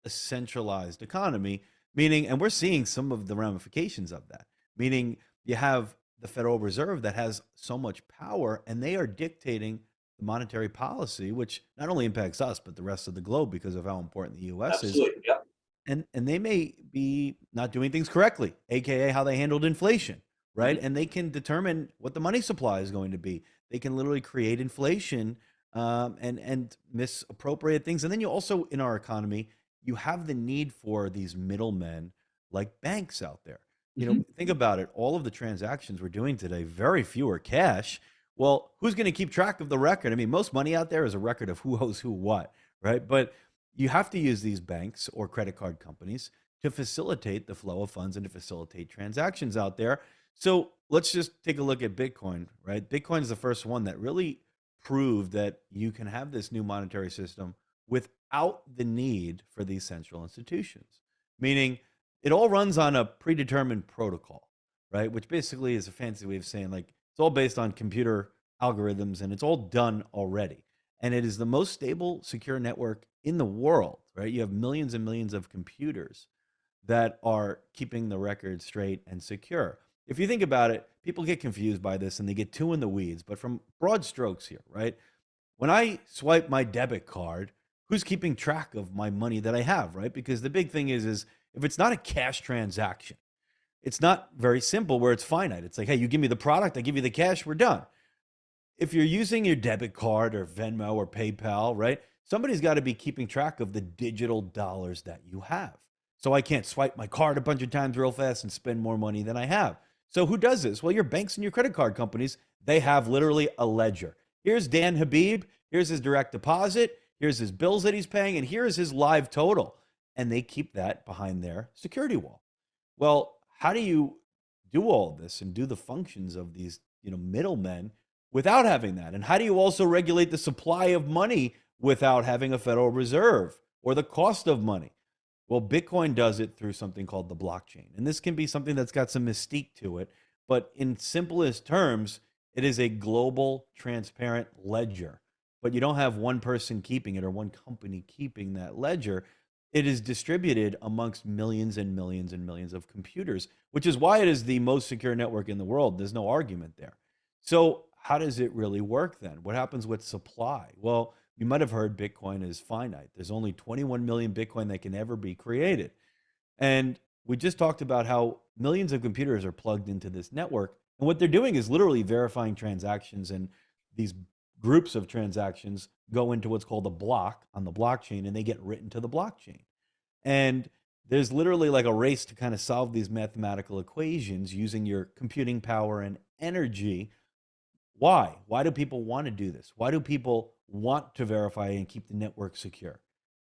a centralized economy, meaning, and we're seeing some of the ramifications of that, meaning you have the Federal Reserve that has so much power and they are dictating the monetary policy, which not only impacts us, but the rest of the globe because of how important the US is. Absolutely. Yeah. And they may be not doing things correctly, aka how they handled inflation, right? Mhm. And they can determine what the money supply is going to be. They can literally create inflation, and misappropriate things. And then you also, in our economy, you have the need for these middlemen like banks out there. Mhm. Think about it. All of the transactions we're doing today, very few are cash. Well, who's going to keep track of the record? I mean, most money out there is a record of who owes who what, right? But you have to use these banks or credit card companies to facilitate the flow of funds and to facilitate transactions out there. So let's just take a look at Bitcoin, right? Bitcoin is the first one that really proved that you can have this new monetary system without the need for these central institutions, meaning it all runs on a predetermined protocol, right? Which basically is a fancy way of saying like it's all based on computer algorithms and it's all done already. And it is the most stable, secure network in the world, right? You have millions and millions of computers that are keeping the record straight and secure. If you think about it, people get confused by this and they get too in the weeds. But from broad strokes here, right? When I swipe my debit card, who's keeping track of my money that I have, right? Because the big thing is if it's not a cash transaction, it's not very simple where it's finite. It's like, hey, you give me the product, I give you the cash, we're done. If you're using your debit card or Venmo or PayPal, right? Somebody's got to be keeping track of the digital dollars that you have. So I can't swipe my card a bunch of times real fast and spend more money than I have. So who does this? Well, your banks and your credit card companies, they have literally a ledger. Here's Dan Habib, here's his direct deposit, here's his bills that he's paying, and here's his live total. And they keep that behind their security wall. Well, how do you do all of this and do the functions of these, middlemen without having that? And how do you also regulate the supply of money without having a Federal Reserve or the cost of money? Well, Bitcoin does it through something called the blockchain. And this can be something that's got some mystique to it, but in simplest terms, it is a global transparent ledger. But you don't have one person keeping it or one company keeping that ledger. It is distributed amongst millions and millions and millions of computers, which is why it is the most secure network in the world. There's no argument there. So, how does it really work then? What happens with supply? Well, you might have heard Bitcoin is finite. There's only 21 million Bitcoin that can ever be created. And we just talked about how millions of computers are plugged into this network. And what they're doing is literally verifying transactions. And these groups of transactions go into what's called a block on the blockchain, and they get written to the blockchain. And there's literally like a race to kind of solve these mathematical equations using your computing power and energy. Why? Why do people want to do this? Why do people want to verify and keep the network secure?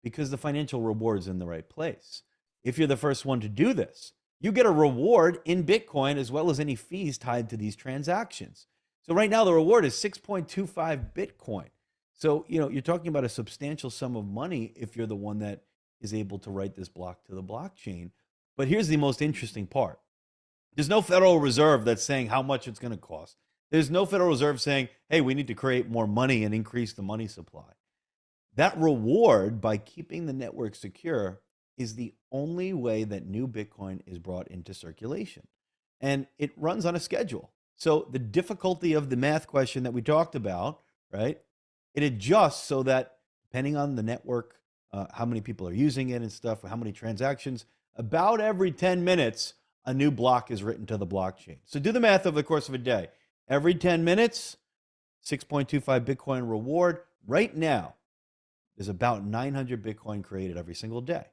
Because the financial reward's in the right place. If you're the first one to do this, you get a reward in Bitcoin as well as any fees tied to these transactions. So right now the reward is 6.25 Bitcoin. So, you're talking about a substantial sum of money if you're the one that is able to write this block to the blockchain. But here's the most interesting part. There's no Federal Reserve that's saying how much it's going to cost. There's no Federal Reserve saying, hey, we need to create more money and increase the money supply. That reward, by keeping the network secure, is the only way that new Bitcoin is brought into circulation. And it runs on a schedule. So the difficulty of the math question that we talked about, right? It adjusts so that depending on the network, how many people are using it and stuff, how many transactions, about every 10 minutes, a new block is written to the blockchain. So do the math over the course of a day. Every 10 minutes, 6.25 Bitcoin reward. Right now, there's about 900 Bitcoin created every single day.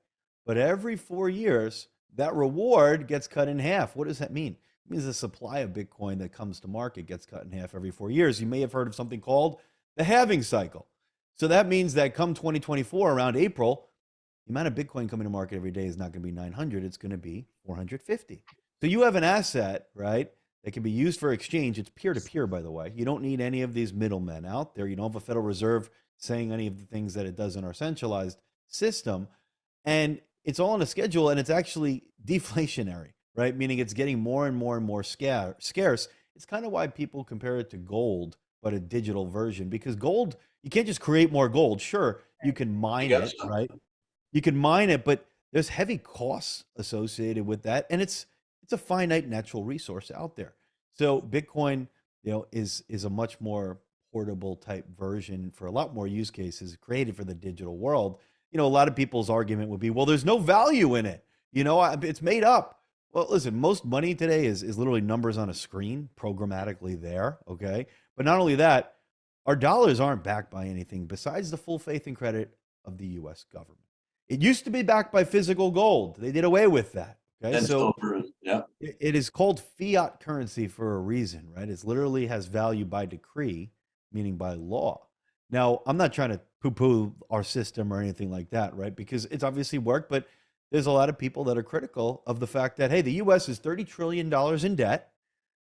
But every 4 years, that reward gets cut in half. What does that mean? It means the supply of Bitcoin that comes to market gets cut in half every 4 years. You may have heard of something called the halving cycle. So that means that come 2024, around April, the amount of Bitcoin coming to market every day is not going to be 900. It's going to be 450. So you have an asset, right, that can be used for exchange. It's peer-to-peer, by the way. You don't need any of these middlemen out there. You don't have a Federal Reserve saying any of the things that it does in our centralized system. And it's all on a schedule, and it's actually deflationary, right? Meaning it's getting more and more and more scarce. It's kind of why people compare it to gold, but a digital version, because gold, you can't just create more gold. Sure, you can mine it, right? You can mine it, but there's heavy costs associated with that, and it's a finite natural resource out there. So Bitcoin, is a much more portable type version for a lot more use cases created for the digital world. A lot of people's argument would be, well, there's no value in it. It's made up. Well, listen, most money today is literally numbers on a screen, programmatically there, okay? But not only that, our dollars aren't backed by anything besides the full faith and credit of the U.S. government. It used to be backed by physical gold. They did away with that, okay? That's So yeah. it is called fiat currency for a reason, right? It literally has value by decree, meaning by law. Now, I'm not trying to poo-poo our system or anything like that, right? Because it's obviously worked, but there's a lot of people that are critical of the fact that, hey, the U.S. is $30 trillion in debt.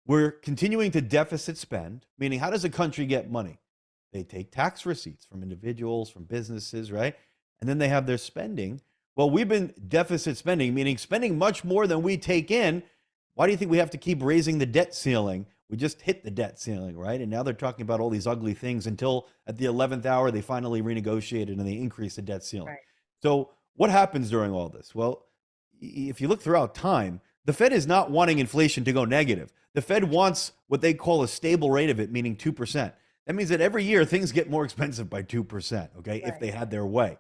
We're continuing to deficit spend, meaning how does a country get money? They take tax receipts from individuals, from businesses, right? And then they have their spending. Well, we've been deficit spending, meaning spending much more than we take in. Why do you think we have to keep raising the debt ceiling? We just hit the debt ceiling, right? And now they're talking about all these ugly things until at the 11th hour, they finally renegotiated and they increased the debt ceiling. Right. So what happens during all this? Well, if you look throughout time, the Fed is not wanting inflation to go negative. The Fed wants what they call a stable rate of it, meaning 2%. That means that every year things get more expensive by 2%, okay, if they had their way.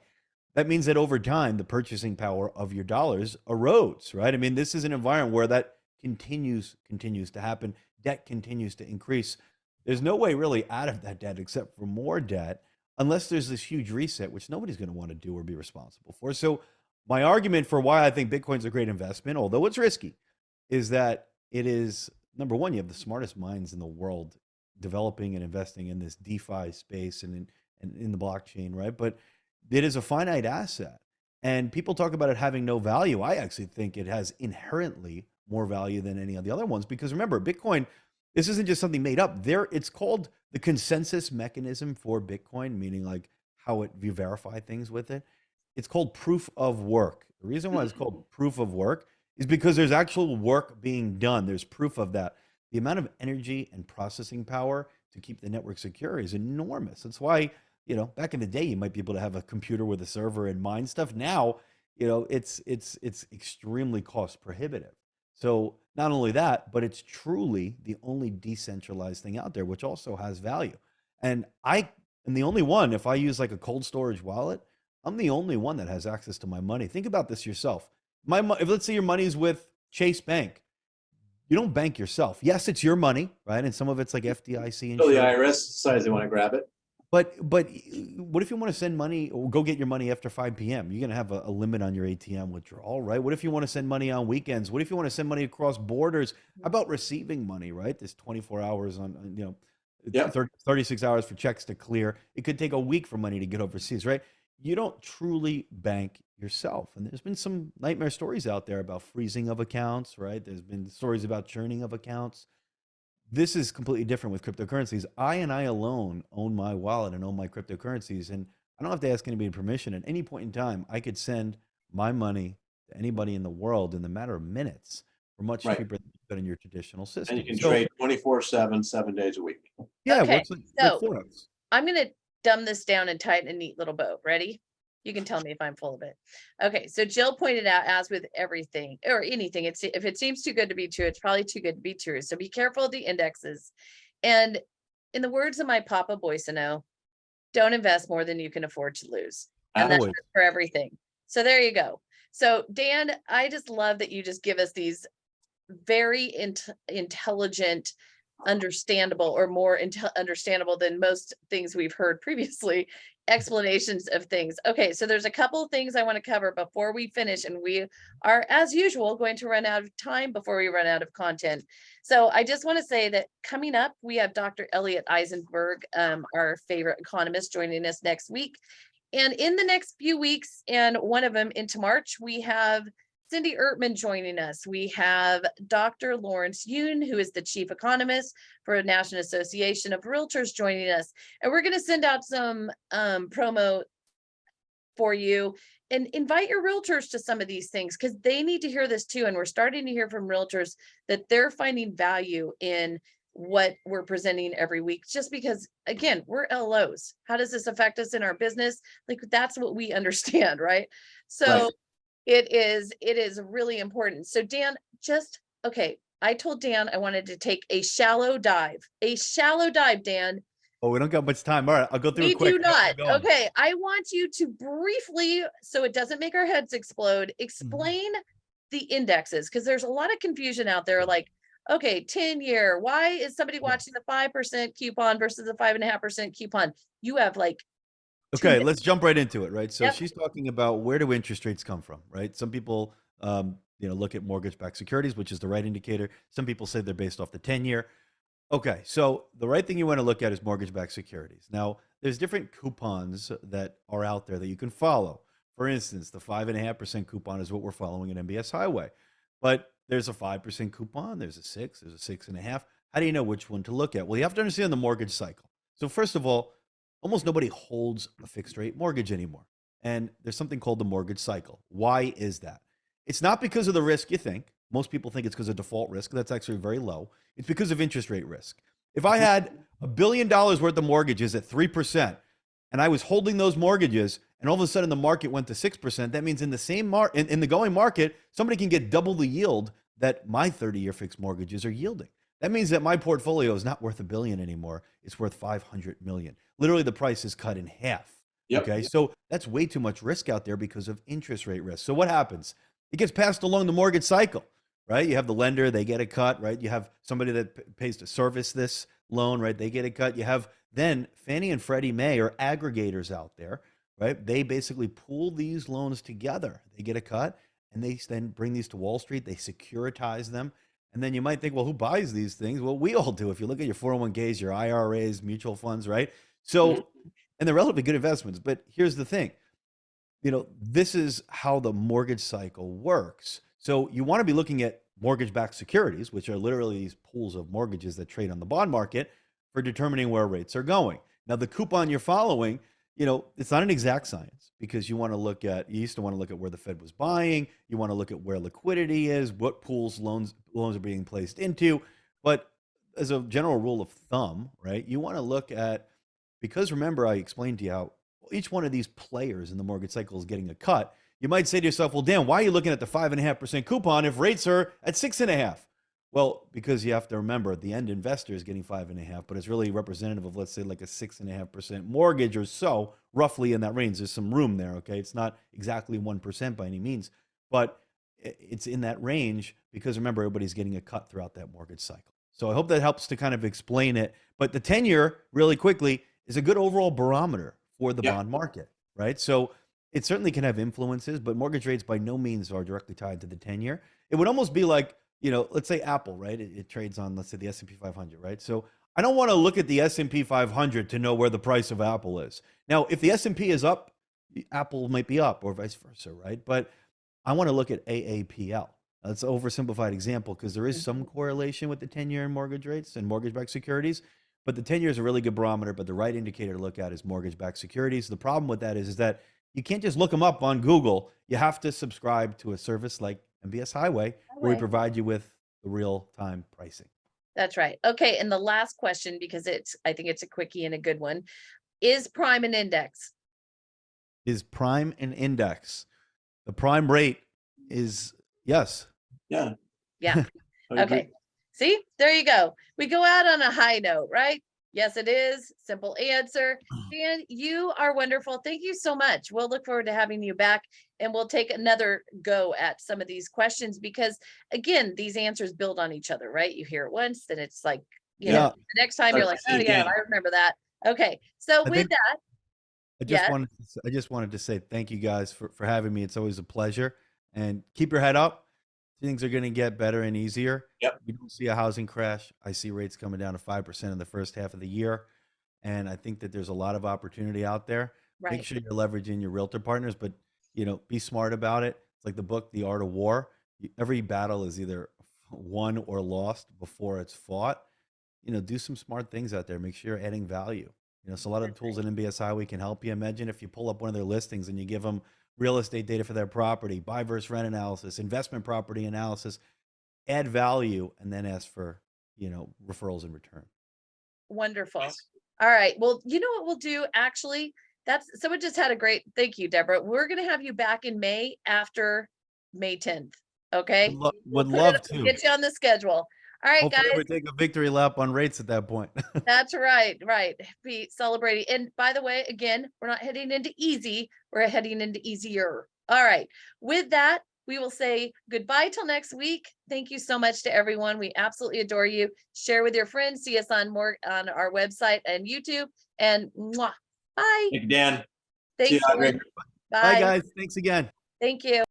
That means that over time, the purchasing power of your dollars erodes, right? I mean, this is an environment where that continues to happen. Debt continues to increase. There's no way really out of that debt except for more debt, unless there's this huge reset, which nobody's going to want to do or be responsible for. So my argument for why I think Bitcoin's a great investment, although it's risky, is that it is, number one, you have the smartest minds in the world developing and investing in this DeFi space and in the blockchain, right? But it is a finite asset. And people talk about it having no value. I actually think it has inherently more value than any of the other ones, because remember, Bitcoin, this isn't just something made up. It's called the consensus mechanism for Bitcoin, meaning like how you verify things with it. It's called proof of work. The reason why it's called proof of work is because there's actual work being done. There's proof of that. The amount of energy and processing power to keep the network secure is enormous. That's why, back in the day, you might be able to have a computer with a server and mine stuff. Now, it's extremely cost prohibitive. So Not only that, but it's truly the only decentralized thing out there, which also has value. And I am the only one, if I use like a cold storage wallet, I'm the only one that has access to my money. Think about this yourself. If let's say your money's with Chase Bank, you don't bank yourself. Yes, it's your money, right? And some of it's like FDIC So the insurance. IRS decides they want to grab it. But what if you want to send money or go get your money after 5 p.m.? You're going to have a limit on your ATM withdrawal, right? What if you want to send money on weekends? What if you want to send money across borders? How about receiving money, right? There's 24 hours on 36 hours for checks to clear. It could take a week for money to get overseas, right? You don't truly bank yourself. And there's been some nightmare stories out there about freezing of accounts, right? There's been stories about churning of accounts. This is completely different with cryptocurrencies. I alone own my wallet and own my cryptocurrencies. And I don't have to ask anybody permission. At any point in time, I could send my money to anybody in the world in the matter of minutes for much cheaper than in your traditional system. And you can trade 24/7, 7 days a week. Yeah, Okay, it works like Forex. I'm going to dumb this down and tie it in a neat little bow. Ready? You can tell me if I'm full of it. Okay, so Jill pointed out, as with everything or anything, if it seems too good to be true, it's probably too good to be true. So be careful of the indexes. And in the words of my Papa Boissonou, don't invest more than you can afford to lose. And that's for everything. So there you go. So Dan, I just love that you just give us these very intelligent, understandable, or more understandable than most things we've heard previously, explanations of things. Okay, so there's a couple of things I want to cover before we finish, and we are, as usual, going to run out of time before we run out of content. So I just want to say that coming up, we have Dr. Elliot Eisenberg, our favorite economist, joining us next week. And in the next few weeks, and one of them into March, we have Cindy Ertman joining us. We have Dr. Lawrence Yoon, who is the chief economist for the National Association of Realtors, joining us. And we're going to send out some promo for you and invite your realtors to some of these things, because they need to hear this too. And we're starting to hear from realtors that they're finding value in what we're presenting every week, just because, again, we're LOs. How does this affect us in our business? Like, that's what we understand, right? So it is really important. So Dan, I told Dan I wanted to take a shallow dive, Dan. Oh, we don't got much time. All right, I'll go through it quick. We do not. Okay, I want you to briefly, so it doesn't make our heads explode, explain the indexes, because there's a lot of confusion out there. Like, okay, 10-year, why is somebody watching the 5% coupon versus the 5.5% coupon? You have like, okay, let's jump right into it, right? So she's talking about, where do interest rates come from, right? Some people, look at mortgage-backed securities, which is the right indicator. Some people say they're based off the 10-year. Okay, so the right thing you want to look at is mortgage-backed securities. Now, there's different coupons that are out there that you can follow. For instance, the 5.5% coupon is what we're following at MBS Highway. But there's a 5% coupon, there's a 6, there's a 6.5. How do you know which one to look at? Well, you have to understand the mortgage cycle. So first of all, almost nobody holds a fixed rate mortgage anymore. And there's something called the mortgage cycle. Why is that? It's not because of the risk you think. Most people think it's because of default risk. That's actually very low. It's because of interest rate risk. If I had $1 billion worth of mortgages at 3%, and I was holding those mortgages, and all of a sudden the market went to 6%, that means in the same in the going market, somebody can get double the yield that my 30-year fixed mortgages are yielding. That means that my portfolio is not worth $1 billion anymore. It's worth $500 million. Literally, the price is cut in half. Okay, so that's way too much risk out there because of interest rate risk. So what happens? It gets passed along the mortgage cycle, right? You have the lender, they get a cut, right? You have somebody that pays to service this loan, right? They get a cut. You have then Fannie and Freddie Mae are aggregators out there, right? They basically pool these loans together. They get a cut, and they then bring these to Wall Street. They securitize them. And then you might think, well, who buys these things? Well, we all do. If you look at your 401ks, your IRAs, mutual funds, right? So, and they're relatively good investments. But here's the thing, this is how the mortgage cycle works. So you want to be looking at mortgage-backed securities, which are literally these pools of mortgages that trade on the bond market, for determining where rates are going. Now, the coupon you're following, it's not an exact science, because you used to want to look at where the Fed was buying. You want to look at where liquidity is, what pools loans are being placed into. But as a general rule of thumb, right, you want to look at, because remember, I explained to you how each one of these players in the mortgage cycle is getting a cut. You might say to yourself, well, Dan, why are you looking at the 5.5% coupon if rates are at 6.5? Well, because you have to remember the end investor is getting 5.5, but it's really representative of, let's say, like a 6.5% mortgage or so, roughly in that range. There's some room there. Okay. It's not exactly 1% by any means, but it's in that range because remember, everybody's getting a cut throughout that mortgage cycle. So I hope that helps to kind of explain it. But the 10-year, really quickly, is a good overall barometer for the bond market, right? So it certainly can have influences, but mortgage rates by no means are directly tied to the 10-year. It would almost be like, let's say Apple, right? It trades on, let's say, the S&P 500, right? So I don't want to look at the S&P 500 to know where the price of Apple is. Now, if the S&P is up, Apple might be up or vice versa, right? But I want to look at AAPL. That's an oversimplified example because there is some correlation with the 10-year and mortgage rates and mortgage-backed securities, but the 10-year is a really good barometer, but the right indicator to look at is mortgage-backed securities. The problem with that is that you can't just look them up on Google. You have to subscribe to a service like MBS Highway, where we provide you with the real-time pricing. That's right. Okay, and the last question, because I think it's a quickie and a good one. Is prime an index? Is prime an index? The prime rate is yes. Yeah. Yeah. Okay. See, there you go. We go out on a high note, right? Yes, it is. Simple answer. Dan, you are wonderful. Thank you so much. We'll look forward to having you back, and we'll take another go at some of these questions because, again, these answers build on each other, right? You hear it once, then it's like, the next time you're like, oh yeah, I remember that. Okay. So with that, I just wanted to say thank you guys for having me. It's always a pleasure, and keep your head up. Things are going to get better and easier. Yep. We don't see a housing crash. I see rates coming down to 5% in the first half of the year. And I think that there's a lot of opportunity out there. right. Make sure you're leveraging your realtor partners, but be smart about it. It's like the book, The Art of War. Every battle is either won or lost before it's fought. Do some smart things out there. Make sure you're adding value. So a lot of the tools in MBS Highway can help you. Imagine if you pull up one of their listings and you give them real estate data for their property, buy versus rent analysis, investment property analysis, add value, and then ask for, referrals in return. Wonderful. All right. Well, you know what we'll do actually? Someone just had a great, thank you, Deborah. We're going to have you back in May after May 10th. Okay. Would love to get you on the schedule. All right, hopefully guys. we take a victory lap on rates at that point. That's right. Right. Be celebrating. And by the way, again, we're not heading into easy. We're heading into easier. All right. With that, we will say goodbye till next week. Thank you so much to everyone. We absolutely adore you. Share with your friends. See us on our website and YouTube. And mwah, bye. Thank you, Dan. Thanks, See you, Audrey. Bye. Bye, guys. Thanks again. Thank you.